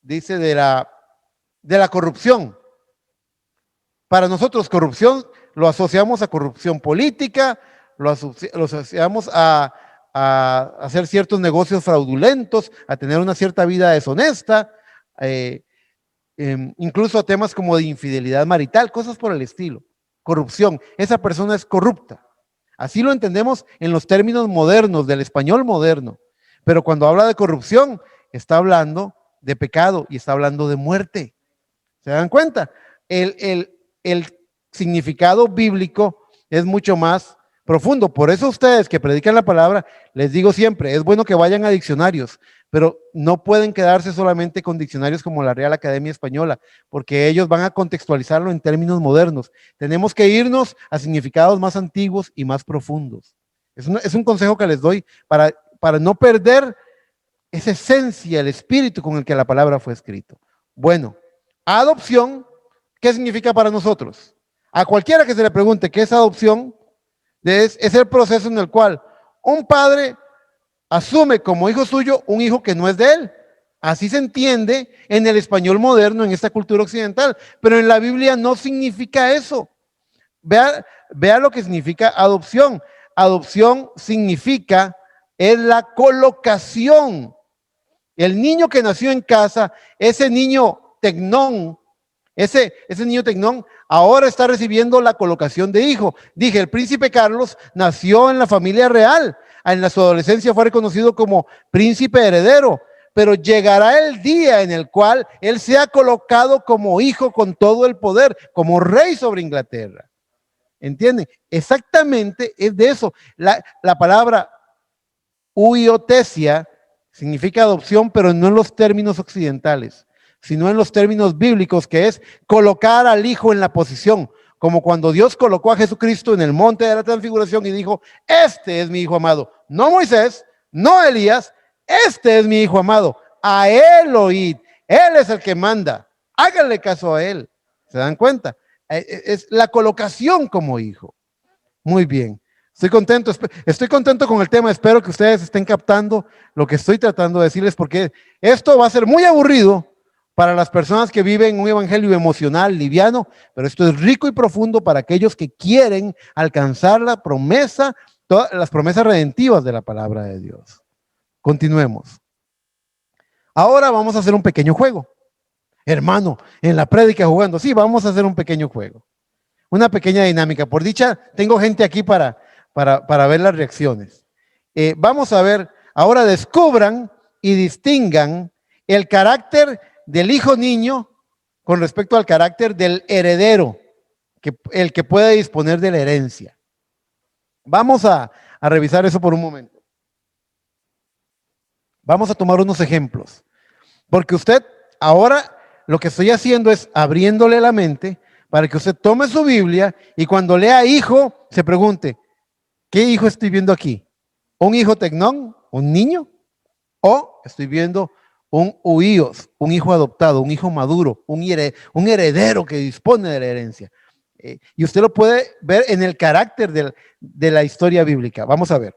dice de la corrupción. Para nosotros corrupción lo asociamos a corrupción política, lo asociamos a hacer ciertos negocios fraudulentos, a tener una cierta vida deshonesta, incluso a temas como de infidelidad marital, cosas por el estilo. Corrupción, esa persona es corrupta. Así lo entendemos en los términos modernos, del español moderno. Pero cuando habla de corrupción, está hablando de pecado y está hablando de muerte. ¿Se dan cuenta? El significado bíblico es mucho más profundo. Por eso ustedes que predican la palabra, les digo siempre, es bueno que vayan a diccionarios, pero no pueden quedarse solamente con diccionarios como la Real Academia Española, porque ellos van a contextualizarlo en términos modernos. Tenemos que irnos a significados más antiguos y más profundos. Es un consejo que les doy para no perder esa esencia, el espíritu con el que la palabra fue escrito. Bueno, adopción, ¿qué significa para nosotros? A cualquiera que se le pregunte qué es adopción, es el proceso en el cual un padre asume como hijo suyo un hijo que no es de él. Así se entiende en el español moderno, en esta cultura occidental, pero en la Biblia no significa eso. Vea lo que significa adopción. Adopción significa es la colocación. El niño que nació en casa, ese niño tecnón, ese niño tecnón ahora está recibiendo la colocación de hijo. Dije, el príncipe Carlos nació en la familia real. en su adolescencia fue reconocido como príncipe heredero, pero llegará el día en el cual él sea colocado como hijo con todo el poder, como rey sobre Inglaterra. ¿Entienden? Exactamente es de eso. La palabra huiotesia significa adopción, pero no en los términos occidentales, sino en los términos bíblicos, que es colocar al hijo en la posición, como cuando Dios colocó a Jesucristo en el monte de la transfiguración y dijo, este es mi hijo amado, no Moisés, no Elías, este es mi hijo amado, a él oíd, él es el que manda, háganle caso a él. ¿Se dan cuenta? Es la colocación como hijo. Muy bien. Estoy contento con el tema, espero que ustedes estén captando lo que estoy tratando de decirles, porque esto va a ser muy aburrido para las personas que viven un evangelio emocional, liviano, pero esto es rico y profundo para aquellos que quieren alcanzar la promesa, todas las promesas redentivas de la palabra de Dios. Continuemos. Ahora vamos a hacer un pequeño juego. Hermano, en la prédica jugando, sí, vamos a hacer un pequeño juego. Una pequeña dinámica. Por dicha, tengo gente aquí para ver las reacciones. Vamos a ver, ahora descubran y distingan el carácter del hijo niño con respecto al carácter del heredero, el que puede disponer de la herencia. Vamos a revisar eso por un momento. Vamos a tomar unos ejemplos, porque usted ahora lo que estoy haciendo es abriéndole la mente para que usted tome su Biblia y cuando lea hijo, se pregunte, ¿qué hijo estoy viendo aquí? ¿Un hijo tecnón? ¿Un niño? ¿O estoy viendo un huíos, un hijo adoptado, un hijo maduro, un heredero que dispone de la herencia? Y usted lo puede ver en el carácter de la historia bíblica. Vamos a ver.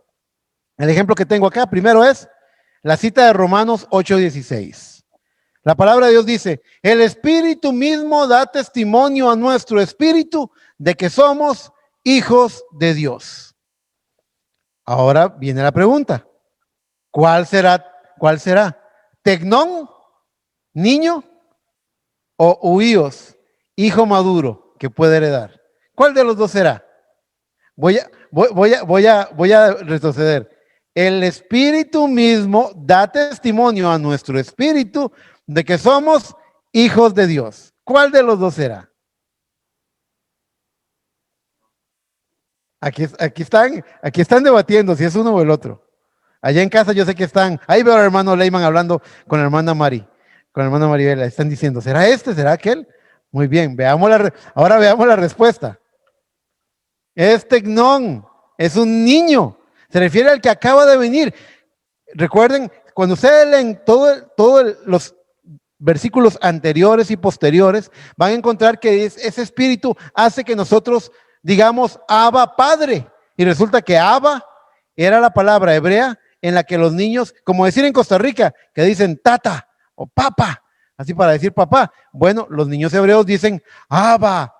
El ejemplo que tengo acá primero es la cita de Romanos 8:16. La palabra de Dios dice, el Espíritu mismo da testimonio a nuestro espíritu de que somos hijos de Dios. Ahora viene la pregunta, ¿cuál será? ¿Cuál será? ¿Tecnón, niño o huíos, hijo maduro que puede heredar? ¿Cuál de los dos será? Voy a retroceder. El Espíritu mismo da testimonio a nuestro espíritu de que somos hijos de Dios. ¿Cuál de los dos será? Aquí están debatiendo si es uno o el otro. Allá en casa yo sé que están, ahí veo al hermano Leyman hablando con la hermana Mari, con la hermana Maribela, están diciendo, ¿será este? ¿Será aquel? Muy bien, ahora veamos la respuesta. Es tecnón, es un niño, se refiere al que acaba de venir. Recuerden, cuando ustedes leen todos los versículos anteriores y posteriores, van a encontrar que ese espíritu hace que nosotros digamos Abba Padre. Y resulta que Abba era la palabra hebrea en la que los niños, como decir en Costa Rica, que dicen tata o papa, así para decir papá. Bueno, los niños hebreos dicen Abba.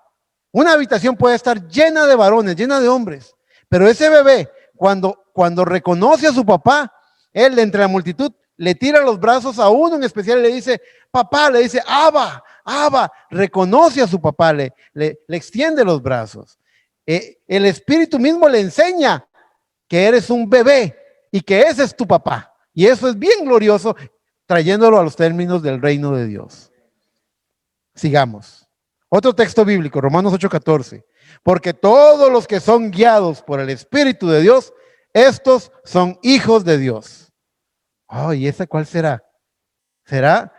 Una habitación puede estar llena de varones, llena de hombres, pero ese bebé, cuando reconoce a su papá, él entre la multitud le tira los brazos a uno en especial y le dice, papá, le dice, Abba, Abba, reconoce a su papá, le extiende los brazos. El Espíritu mismo le enseña que eres un bebé y que ese es tu papá. Y eso es bien glorioso, trayéndolo a los términos del reino de Dios. Sigamos. Otro texto bíblico, Romanos 8:14. Porque todos los que son guiados por el Espíritu de Dios, estos son hijos de Dios. Oh, ¿y esa cuál será? ¿Será?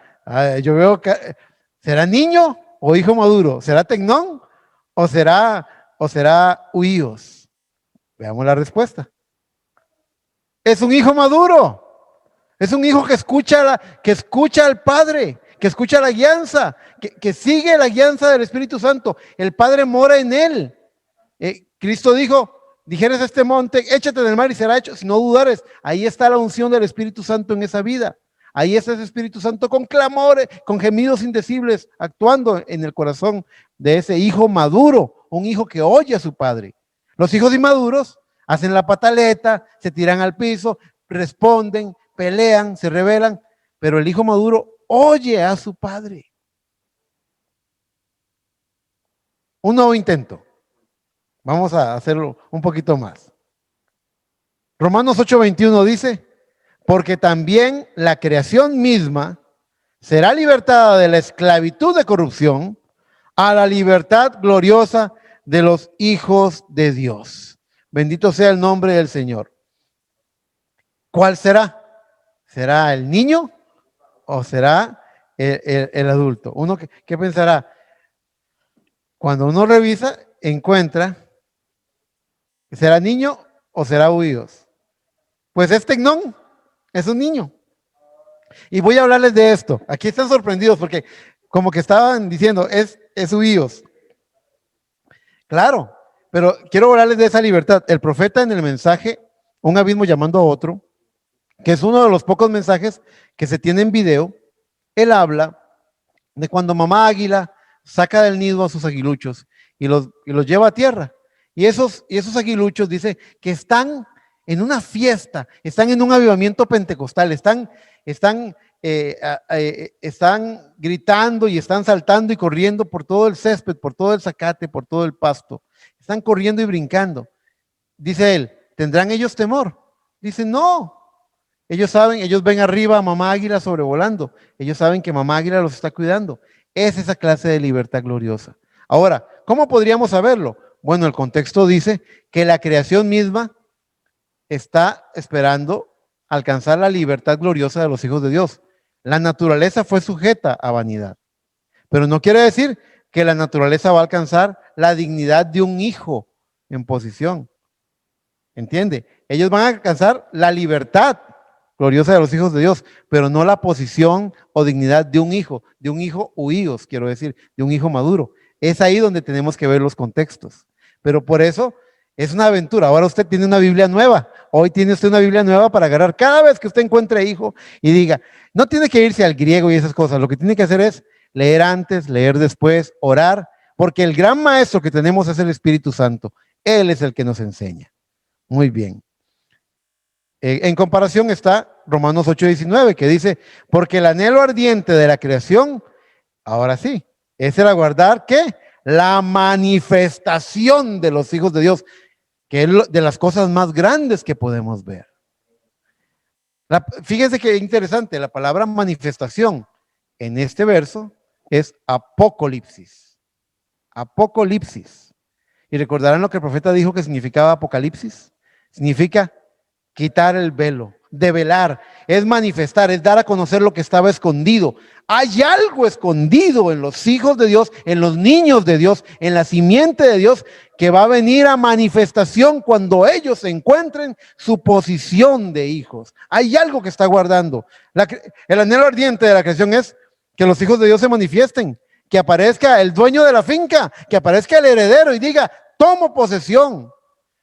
Yo veo que ¿será niño o hijo maduro? ¿Será tecnón o será huíos? Veamos la respuesta. Es un hijo maduro. Es un hijo que escucha al Padre, que escucha la guianza, que sigue la guianza del Espíritu Santo. El Padre mora en él. Cristo dijo, dijeres a este monte, échate en el mar y será hecho, si no dudares. Ahí está la unción del Espíritu Santo en esa vida. Ahí está ese Espíritu Santo con clamores, con gemidos indecibles, actuando en el corazón de ese hijo maduro, un hijo que oye a su padre. Los hijos inmaduros hacen la pataleta, se tiran al piso, responden, pelean, se rebelan, pero el hijo maduro oye a su padre. Un nuevo intento. Vamos a hacerlo un poquito más. Romanos 8:21 dice, porque también la creación misma será libertada de la esclavitud de corrupción a la libertad gloriosa de los hijos de Dios. Bendito sea el nombre del Señor. ¿Cuál será? ¿Será el niño o será el adulto? Uno, ¿qué pensará? Cuando uno revisa, encuentra, ¿será niño o será huidos? Pues es tecnón, es un niño. Y voy a hablarles de esto. Aquí están sorprendidos porque como que estaban diciendo, es huidos. Claro, pero quiero hablarles de esa libertad. El profeta en el mensaje, un abismo llamando a otro, que es uno de los pocos mensajes que se tiene en video, él habla de cuando mamá águila saca del nido a sus aguiluchos y los lleva a tierra. Y esos aguiluchos dice que están en una fiesta, están en un avivamiento pentecostal, están gritando y están saltando y corriendo por todo el césped, por todo el zacate, por todo el pasto. Están corriendo y brincando. Dice él, ¿tendrán ellos temor? Dice, no. Ellos saben, ellos ven arriba a mamá águila sobrevolando. Ellos saben que mamá águila los está cuidando. Es esa clase de libertad gloriosa. Ahora, ¿cómo podríamos saberlo? Bueno, el contexto dice que la creación misma está esperando alcanzar la libertad gloriosa de los hijos de Dios. La naturaleza fue sujeta a vanidad, pero no quiere decir que la naturaleza va a alcanzar la dignidad de un hijo en posición. ¿Entiende? Ellos van a alcanzar la libertad gloriosa de los hijos de Dios, pero no la posición o dignidad de un hijo huíos, quiero decir, de un hijo maduro. Es ahí donde tenemos que ver los contextos. Pero por eso es una aventura. Ahora usted tiene una Biblia nueva. Hoy tiene usted una Biblia nueva para agarrar cada vez que usted encuentre hijo y diga, no tiene que irse al griego y esas cosas. Lo que tiene que hacer es leer antes, leer después, orar, porque el gran maestro que tenemos es el Espíritu Santo. Él es el que nos enseña. Muy bien. En comparación está Romanos 8:19, que dice, porque el anhelo ardiente de la creación, ahora sí, es el aguardar, ¿qué? La manifestación de los hijos de Dios, que es de las cosas más grandes que podemos ver. Fíjense qué interesante, la palabra manifestación en este verso es apocalipsis. Apocalipsis. Y recordarán lo que el profeta dijo que significaba apocalipsis. Significa quitar el velo, develar, es manifestar, es dar a conocer lo que estaba escondido. Hay algo escondido en los hijos de Dios, en los niños de Dios, en la simiente de Dios, que va a venir a manifestación cuando ellos encuentren su posición de hijos. Hay algo que está guardando. El anhelo ardiente de la creación es que los hijos de Dios se manifiesten, que aparezca el dueño de la finca, que aparezca el heredero y diga, tomo posesión.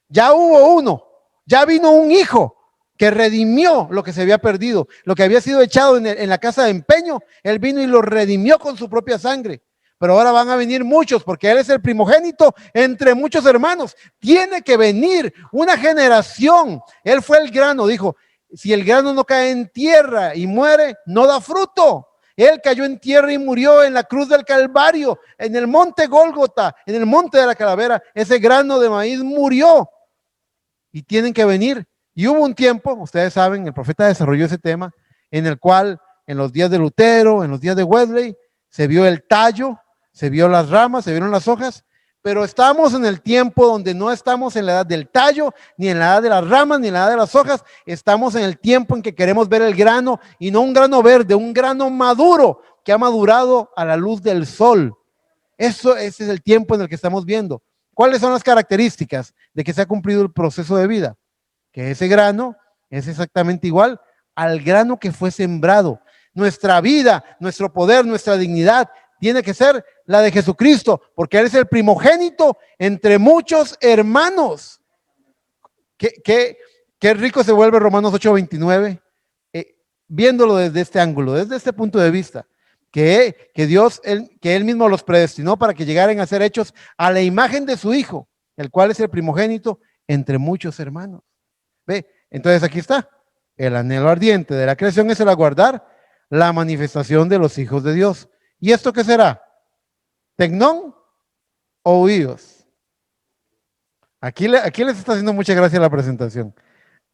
Ya hubo uno. Ya vino un hijo que redimió lo que se había perdido, lo que había sido echado en la casa de empeño. Él vino y lo redimió con su propia sangre. Pero ahora van a venir muchos porque él es el primogénito entre muchos hermanos. Tiene que venir una generación. Él fue el grano, dijo, si el grano no cae en tierra y muere, no da fruto. Él cayó en tierra y murió en la cruz del Calvario, en el monte Gólgota, en el monte de la calavera. Ese grano de maíz murió. Y tienen que venir. Y hubo un tiempo, ustedes saben, el profeta desarrolló ese tema, en el cual en los días de Lutero, en los días de Wesley, se vio el tallo, se vio las ramas, se vieron las hojas, pero estamos en el tiempo donde no estamos en la edad del tallo, ni en la edad de las ramas, ni en la edad de las hojas, estamos en el tiempo en que queremos ver el grano, y no un grano verde, un grano maduro, que ha madurado a la luz del sol. Ese es el tiempo en el que estamos viendo. ¿Cuáles son las características de que se ha cumplido el proceso de vida? Que ese grano es exactamente igual al grano que fue sembrado. Nuestra vida, nuestro poder, nuestra dignidad tiene que ser la de Jesucristo, porque Él es el primogénito entre muchos hermanos. Qué rico se vuelve Romanos 8:29, viéndolo desde este ángulo, desde este punto de vista. Que Dios, que Él mismo los predestinó para que llegaran a ser hechos a la imagen de su Hijo, el cual es el primogénito entre muchos hermanos. ¿Ve? Entonces aquí está. El anhelo ardiente de la creación es el aguardar la manifestación de los hijos de Dios. ¿Y esto qué será? ¿Tecnón o huíos? Aquí les está haciendo mucha gracia la presentación.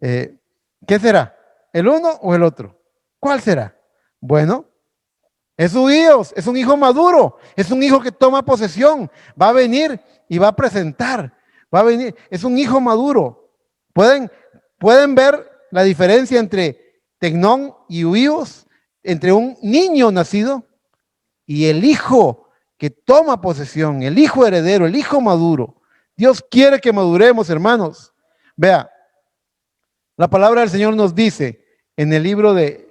Eh, ¿Qué será? ¿El uno o el otro? ¿Cuál será? Bueno, es su hijo, es un hijo maduro, es un hijo que toma posesión, va a venir y va a presentar, va a venir, es un hijo maduro. ¿Pueden, pueden ver la diferencia entre Tecnón y Huíos, entre un niño nacido y el hijo que toma posesión, el hijo heredero, el hijo maduro? Dios quiere que maduremos, hermanos. Vea, la palabra del Señor nos dice en el libro de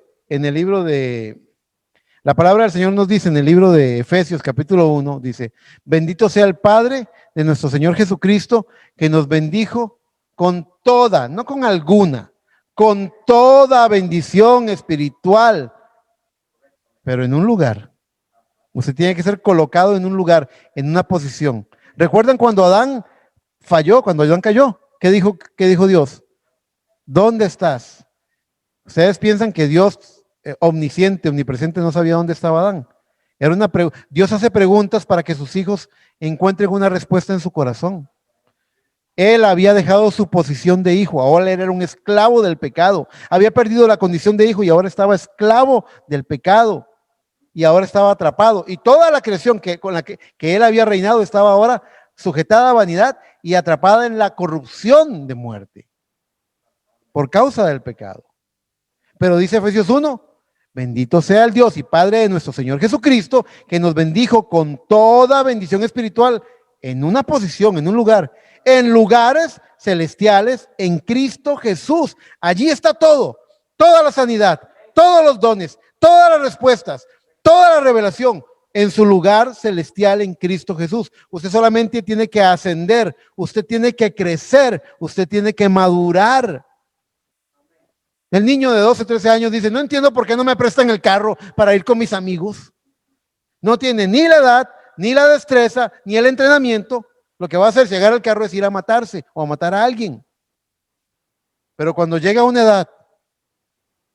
la palabra del Señor nos dice en el libro de Efesios capítulo 1, dice, bendito sea el Padre de nuestro Señor Jesucristo, que nos bendijo con toda, no con alguna, con toda bendición espiritual, pero en un lugar. Usted tiene que ser colocado en un lugar, en una posición. ¿Recuerdan cuando Adán falló, cuando Adán cayó? Qué dijo Dios? ¿Dónde estás? Ustedes piensan que Dios omnisciente, omnipresente, no sabía dónde estaba Adán. Dios hace preguntas para que sus hijos encuentren una respuesta en su corazón. Él había dejado su posición de hijo, ahora él era un esclavo del pecado. Había perdido la condición de hijo y ahora estaba esclavo del pecado. Y ahora estaba atrapado. Y toda la creación con la que él había reinado estaba ahora sujetada a vanidad y atrapada en la corrupción de muerte por causa del pecado. Pero dice Efesios 1, bendito sea el Dios y Padre de nuestro Señor Jesucristo, que nos bendijo con toda bendición espiritual en una posición, en un lugar, en lugares celestiales, en Cristo Jesús. Allí está todo, toda la sanidad, todos los dones, todas las respuestas, toda la revelación en su lugar celestial en Cristo Jesús. Usted solamente tiene que ascender, usted tiene que crecer, usted tiene que madurar. El niño de 12, 13 años dice, no entiendo por qué no me prestan el carro para ir con mis amigos. No tiene ni la edad, ni la destreza, ni el entrenamiento. Lo que va a hacer llegar al carro es ir a matarse o a matar a alguien. Pero cuando llega a una edad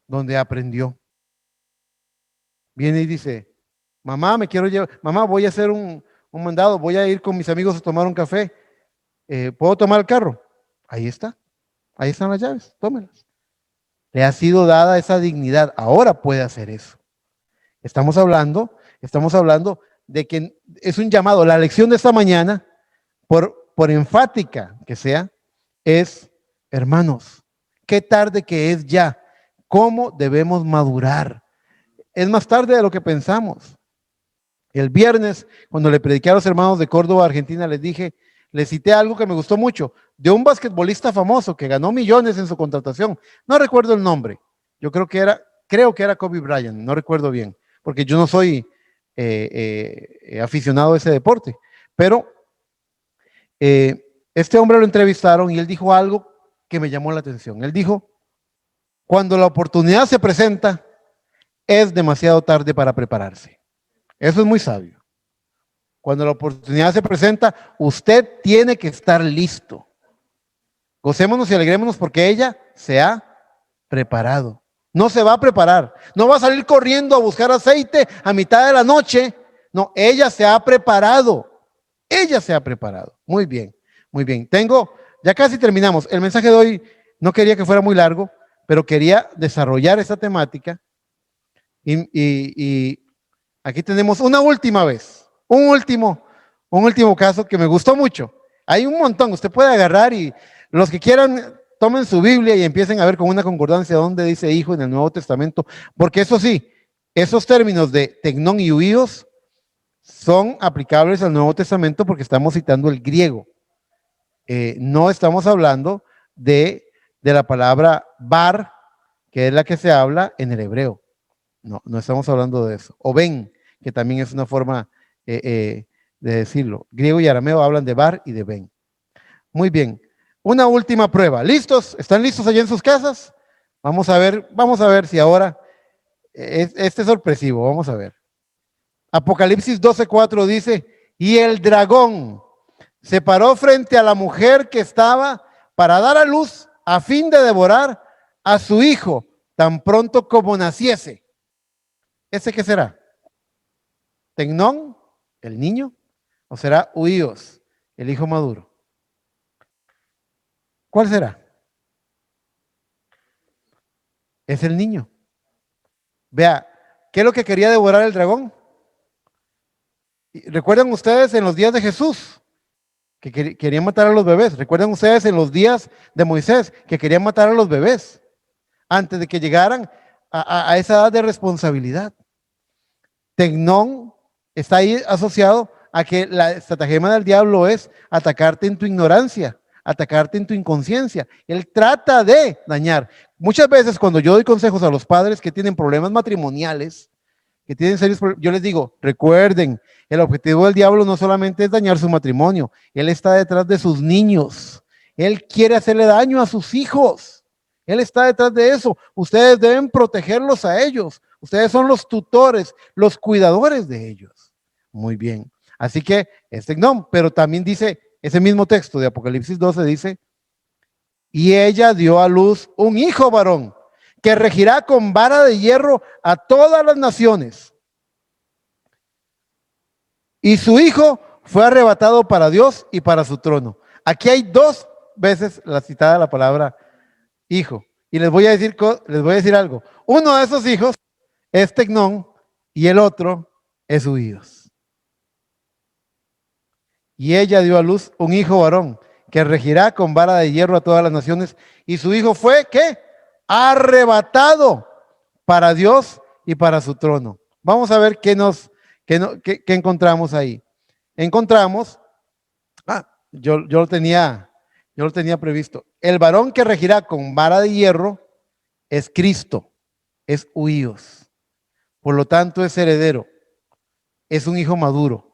donde aprendió, viene y dice, mamá, me quiero llevar, mamá, voy a hacer un mandado, voy a ir con mis amigos a tomar un café. ¿Puedo tomar el carro? Ahí está, ahí están las llaves, tómelas. Le ha sido dada esa dignidad, ahora puede hacer eso. Estamos hablando de que es un llamado. La lección de esta mañana, por enfática que sea, es, hermanos, qué tarde que es ya, cómo debemos madurar. Es más tarde de lo que pensamos. El viernes, cuando le prediqué a los hermanos de Córdoba, Argentina, les cité algo que me gustó mucho, de un basquetbolista famoso que ganó millones en su contratación. No recuerdo el nombre. Yo creo que era Kobe Bryant, no recuerdo bien, porque yo no soy aficionado a ese deporte. Pero este hombre lo entrevistaron y él dijo algo que me llamó la atención. Él dijo, cuando la oportunidad se presenta, es demasiado tarde para prepararse. Eso es muy sabio. Cuando la oportunidad se presenta, usted tiene que estar listo. Gocémonos y alegrémonos porque ella se ha preparado. No se va a preparar. No va a salir corriendo a buscar aceite a mitad de la noche. No, ella se ha preparado. Ella se ha preparado. Muy bien, muy bien. Ya casi terminamos. El mensaje de hoy no quería que fuera muy largo, pero quería desarrollar esta temática. Y aquí tenemos una última vez, un último caso que me gustó mucho. Hay un montón, usted puede agarrar y los que quieran tomen su Biblia y empiecen a ver con una concordancia dónde dice hijo en el Nuevo Testamento, porque eso sí, esos términos de tecnón y huíos son aplicables al Nuevo Testamento porque estamos citando el griego. No estamos hablando de la palabra bar, que es la que se habla en el hebreo. No estamos hablando de eso. O ven, que también es una forma de decirlo. Griego y arameo hablan de bar y de ven. Muy bien. Una última prueba. ¿Listos? ¿Están listos allá en sus casas? Vamos a ver si ahora este es sorpresivo. Vamos a ver. Apocalipsis 12:4 dice, y el dragón se paró frente a la mujer que estaba para dar a luz a fin de devorar a su hijo tan pronto como naciese. ¿Ese qué será? ¿Tecnón, el niño? ¿O será Huíos, el hijo maduro? ¿Cuál será? Es el niño. Vea, ¿qué es lo que quería devorar el dragón? ¿Recuerdan ustedes en los días de Jesús que querían matar a los bebés? ¿Recuerdan ustedes en los días de Moisés que querían matar a los bebés antes de que llegaran a esa edad de responsabilidad? Tecnón está ahí asociado a que la estratagema del diablo es atacarte en tu ignorancia, atacarte en tu inconsciencia. Él trata de dañar. Muchas veces cuando yo doy consejos a los padres que tienen problemas matrimoniales, que tienen serios problemas, yo les digo, recuerden, el objetivo del diablo no solamente es dañar su matrimonio, él está detrás de sus niños. Él quiere hacerle daño a sus hijos. Él está detrás de eso. Ustedes deben protegerlos a ellos. Ustedes son los tutores, los cuidadores de ellos. Muy bien. Así que es Tecnón, pero también dice, ese mismo texto de Apocalipsis 12 dice, y ella dio a luz un hijo varón que regirá con vara de hierro a todas las naciones. Y su hijo fue arrebatado para Dios y para su trono. Aquí hay dos veces la citada la palabra hijo. Y les voy a decir algo. Uno de esos hijos es Tecnón y el otro es Huíos. Y ella dio a luz un hijo varón que regirá con vara de hierro a todas las naciones. Y su hijo fue, ¿qué? Arrebatado para Dios y para su trono. Vamos a ver qué encontramos ahí. Encontramos, yo lo tenía previsto. El varón que regirá con vara de hierro es Cristo, es Huíos. Por lo tanto, es heredero, es un hijo maduro.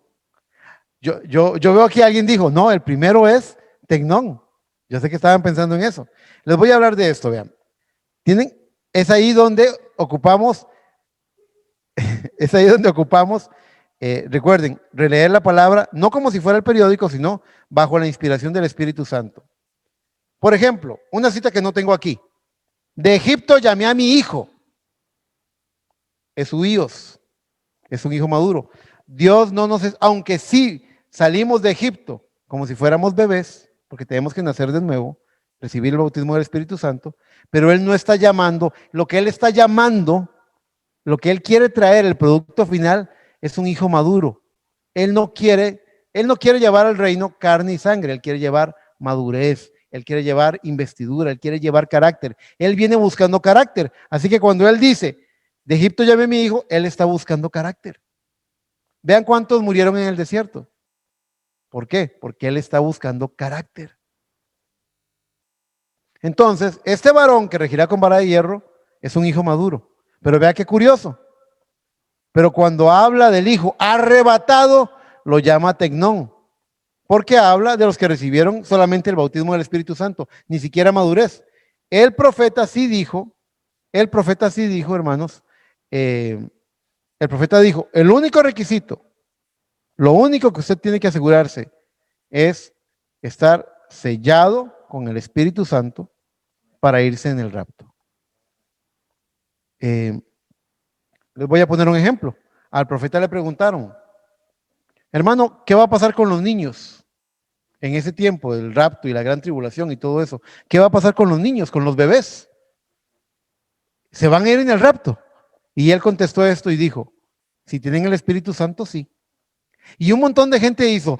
Yo veo aquí alguien dijo, no, el primero es Tecnón. Yo sé que estaban pensando en eso. Les voy a hablar de esto, vean. Es ahí donde ocupamos, recuerden, releer la palabra, no como si fuera el periódico, sino bajo la inspiración del Espíritu Santo. Por ejemplo, una cita que no tengo aquí. De Egipto llamé a mi hijo. Es Huíos, es un hijo maduro. Dios no nos, aunque sí salimos de Egipto como si fuéramos bebés, porque tenemos que nacer de nuevo, recibir el bautismo del Espíritu Santo, pero Él no está llamando, lo que Él está llamando, lo que Él quiere traer, el producto final, es un hijo maduro. Él no quiere llevar al reino carne y sangre, Él quiere llevar madurez, Él quiere llevar investidura, Él quiere llevar carácter. Él viene buscando carácter. Así que cuando Él dice, de Egipto llamé a mi hijo, Él está buscando carácter. Vean cuántos murieron en el desierto. ¿Por qué? Porque Él está buscando carácter. Entonces, este varón que regirá con vara de hierro es un hijo maduro. Pero vea qué curioso. Pero cuando habla del hijo arrebatado, lo llama Tecnón. Porque habla de los que recibieron solamente el bautismo del Espíritu Santo, ni siquiera madurez. El profeta sí dijo, hermanos, el profeta dijo, el único requisito, lo único que usted tiene que asegurarse es estar sellado con el Espíritu Santo para irse en el rapto. Les voy a poner un ejemplo. Al profeta le preguntaron, hermano, ¿qué va a pasar con los niños en ese tiempo del rapto y la gran tribulación y todo eso? ¿Qué va a pasar con los niños, con los bebés? ¿Se van a ir en el rapto? Y él contestó esto y dijo, si tienen el Espíritu Santo, sí. Y un montón de gente hizo,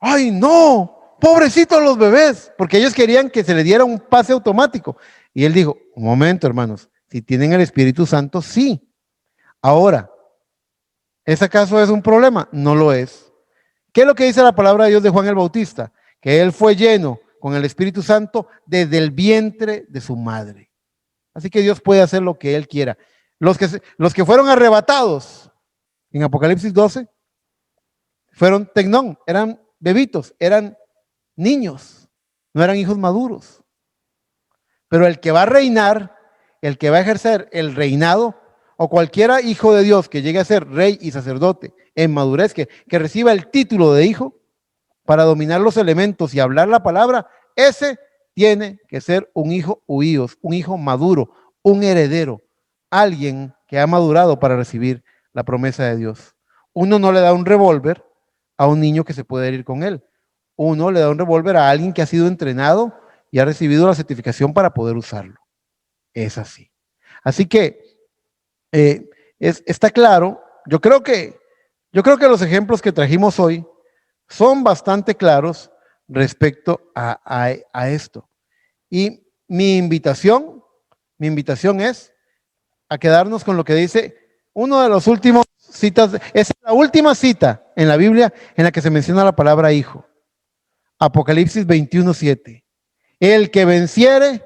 ¡ay no! Pobrecitos los bebés, porque ellos querían que se le diera un pase automático. Y él dijo, un momento, hermanos, si tienen el Espíritu Santo, sí. Ahora, ¿es acaso es un problema? No lo es. ¿Qué es lo que dice la palabra de Dios de Juan el Bautista? Que él fue lleno con el Espíritu Santo desde el vientre de su madre. Así que Dios puede hacer lo que Él quiera. Los que fueron arrebatados en Apocalipsis 12 fueron Tecnón, eran bebitos, eran niños, no eran hijos maduros. Pero el que va a reinar, el que va a ejercer el reinado, o cualquiera hijo de Dios que llegue a ser rey y sacerdote en madurez, que reciba el título de hijo para dominar los elementos y hablar la palabra, ese tiene que ser un hijo huíos, un hijo maduro, un heredero, alguien que ha madurado para recibir la promesa de Dios. Uno no le da un revólver a un niño que se puede ir con él. Uno le da un revólver a alguien que ha sido entrenado y ha recibido la certificación para poder usarlo. Es así. Así que está claro. Yo creo que los ejemplos que trajimos hoy son bastante claros respecto a esto. Y mi invitación es a quedarnos con lo que dice uno de los últimos citas, es la última cita en la Biblia en la que se menciona la palabra hijo. Apocalipsis 21:7. El que venciere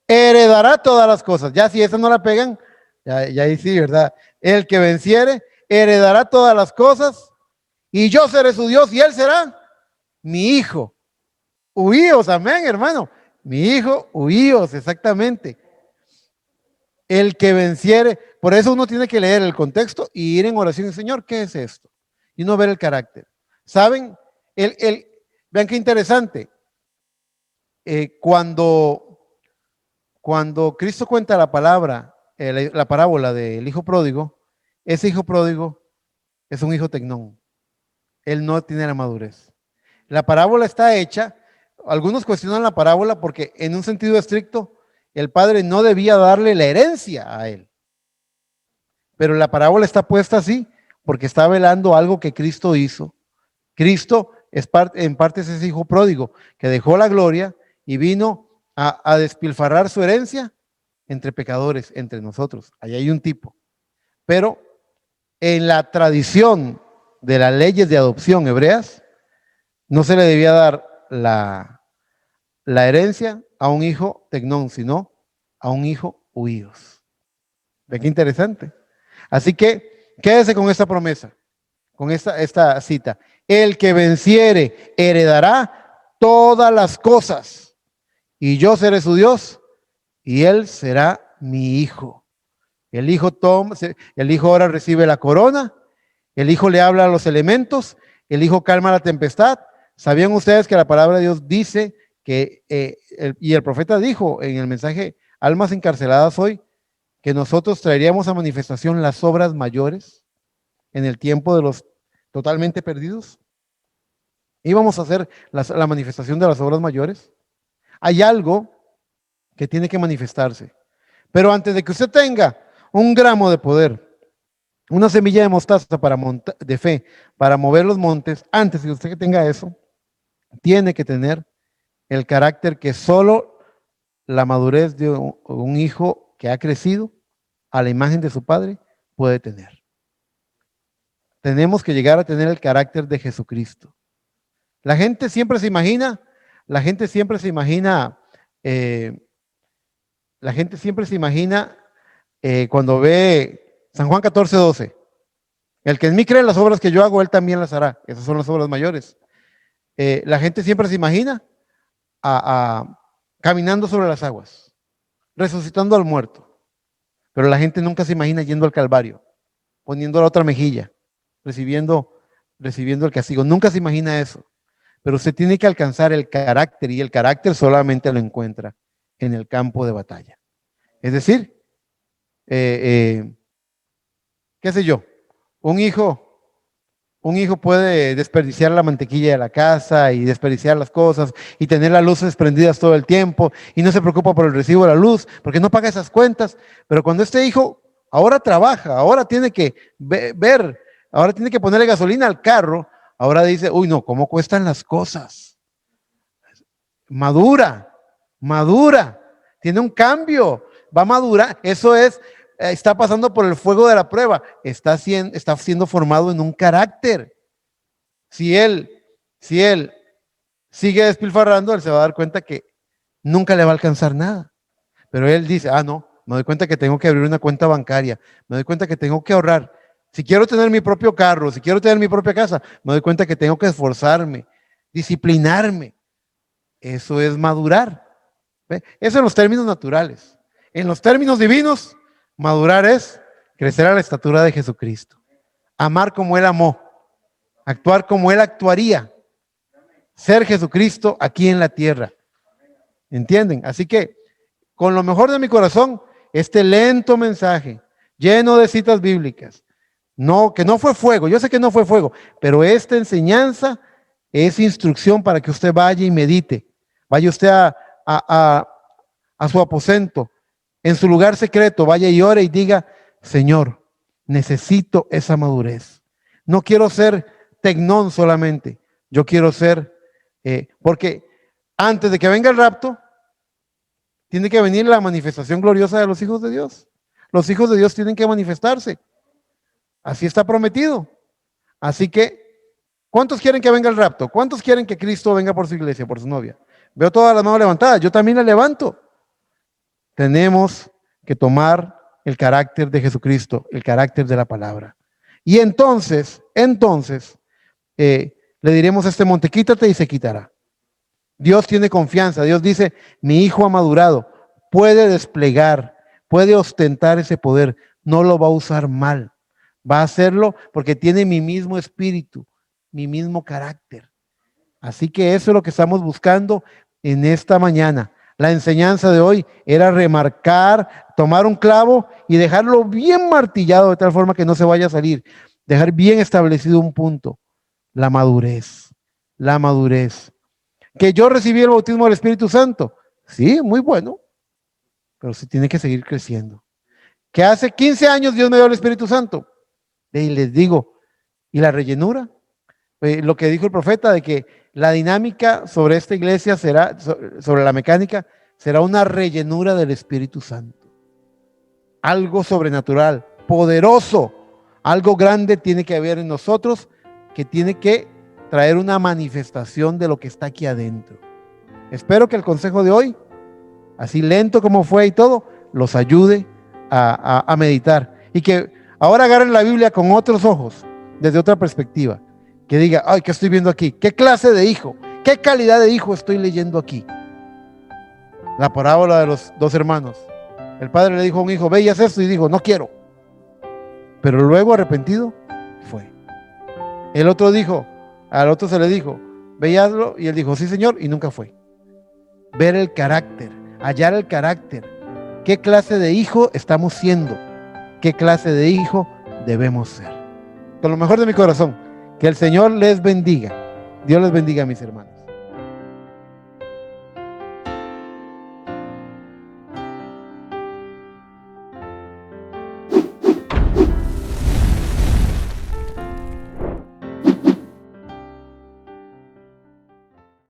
heredará todas las cosas. Ya si esa no la pegan, ya ahí sí, ¿verdad? El que venciere heredará todas las cosas y yo seré su Dios y él será mi hijo. Huíos, amén, hermano. Mi hijo, huíos, exactamente. El que venciere, por eso uno tiene que leer el contexto y ir en oración, Señor, ¿qué es esto? Y no ver el carácter. ¿Saben? Vean qué interesante. Cuando Cristo cuenta la parábola del hijo pródigo, ese hijo pródigo es un hijo tecnón. Él no tiene la madurez. La parábola está hecha, algunos cuestionan la parábola porque en un sentido estricto, el padre no debía darle la herencia a él. Pero la parábola está puesta así porque está velando algo que Cristo hizo. Cristo en parte es ese hijo pródigo que dejó la gloria y vino a despilfarrar su herencia entre pecadores, entre nosotros. Ahí hay un tipo. Pero en la tradición de las leyes de adopción hebreas, no se le debía dar la herencia a un hijo tecnón, sino a un hijo huíos. ¿Ve qué interesante? Así que quédese con esta promesa, con esta cita. El que venciere heredará todas las cosas y yo seré su Dios y él será mi hijo. El hijo ahora recibe la corona, el hijo le habla a los elementos, el hijo calma la tempestad. ¿Sabían ustedes que la palabra de Dios dice que, y el profeta dijo en el mensaje Almas encarceladas hoy, que nosotros traeríamos a manifestación las obras mayores en el tiempo de los totalmente perdidos? Íbamos a hacer la manifestación de las obras mayores. Hay algo que tiene que manifestarse. Pero antes de que usted tenga un gramo de poder, una semilla de mostaza de fe para mover los montes, antes de que usted tenga eso, tiene que tener el carácter que solo la madurez de un hijo que ha crecido a la imagen de su padre puede tener. Tenemos que llegar a tener el carácter de Jesucristo. La gente siempre se imagina, cuando ve San Juan 14:12, el que en mí cree las obras que yo hago, él también las hará. Esas son las obras mayores. La gente siempre se imagina caminando sobre las aguas, resucitando al muerto. Pero la gente nunca se imagina yendo al Calvario, poniendo la otra mejilla, recibiendo el castigo. Nunca se imagina eso. Pero usted tiene que alcanzar el carácter y el carácter solamente lo encuentra en el campo de batalla. Es decir, qué sé yo, un hijo puede desperdiciar la mantequilla de la casa y desperdiciar las cosas y tener las luces prendidas todo el tiempo y no se preocupa por el recibo de la luz porque no paga esas cuentas. Pero cuando este hijo ahora trabaja, ahora tiene que ahora tiene que ponerle gasolina al carro, ahora dice, uy, no, ¿cómo cuestan las cosas? Madura, tiene un cambio, va a madurar. Eso es, está pasando por el fuego de la prueba, está siendo formado en un carácter. Si él sigue despilfarrando, él se va a dar cuenta que nunca le va a alcanzar nada. Pero él dice, no, me doy cuenta que tengo que abrir una cuenta bancaria, me doy cuenta que tengo que ahorrar. Si quiero tener mi propio carro, si quiero tener mi propia casa, me doy cuenta que tengo que esforzarme, disciplinarme. Eso es madurar. ¿Ve? Eso en los términos naturales. En los términos divinos, madurar es crecer a la estatura de Jesucristo. Amar como Él amó. Actuar como Él actuaría. Ser Jesucristo aquí en la tierra. ¿Entienden? Así que, con lo mejor de mi corazón, este lento mensaje, lleno de citas bíblicas, que no fue fuego, yo sé que no fue fuego, pero esta enseñanza es instrucción para que usted vaya y medite. Vaya usted a su aposento, en su lugar secreto, vaya y ore y diga, Señor, necesito esa madurez. No quiero ser tecnón solamente, yo quiero ser, porque antes de que venga el rapto, tiene que venir la manifestación gloriosa de los hijos de Dios. Los hijos de Dios tienen que manifestarse. Así está prometido. Así que, ¿cuántos quieren que venga el rapto? ¿Cuántos quieren que Cristo venga por su iglesia, por su novia? Veo todas las manos levantadas, yo también la levanto. Tenemos que tomar el carácter de Jesucristo, el carácter de la palabra. Y entonces, le diremos a este monte, quítate y se quitará. Dios tiene confianza, Dios dice, mi hijo ha madurado, puede desplegar, puede ostentar ese poder, no lo va a usar mal, va a hacerlo porque tiene mi mismo espíritu, mi mismo carácter. Así que eso es lo que estamos buscando en esta mañana. La enseñanza de hoy era remarcar, tomar un clavo y dejarlo bien martillado de tal forma que no se vaya a salir, dejar bien establecido un punto, la madurez, la madurez. Que yo recibí el bautismo del Espíritu Santo. Sí, muy bueno, pero se tiene que seguir creciendo. Que hace 15 años Dios me dio el Espíritu Santo. Y les digo, ¿y la rellenura? Lo que dijo el profeta de que la dinámica sobre esta iglesia será, sobre la mecánica, será una rellenura del Espíritu Santo. Algo sobrenatural, poderoso, algo grande tiene que haber en nosotros que tiene que traer una manifestación de lo que está aquí adentro. Espero que el consejo de hoy, así lento como fue y todo, los ayude a meditar y que ahora agarren la Biblia con otros ojos, desde otra perspectiva, que diga, ay, ¿qué estoy viendo aquí? ¿Qué clase de hijo? ¿Qué calidad de hijo estoy leyendo aquí? La parábola de los dos hermanos. El padre le dijo a un hijo, ve y haz esto, y dijo, no quiero. Pero luego arrepentido fue. El otro dijo, al otro se le dijo, ve y hazlo, y él dijo, sí señor, y nunca fue. Ver el carácter, hallar el carácter. ¿Qué clase de hijo estamos siendo? ¿Qué clase de hijo debemos ser? Con lo mejor de mi corazón, que el Señor les bendiga. Dios les bendiga, mis hermanos.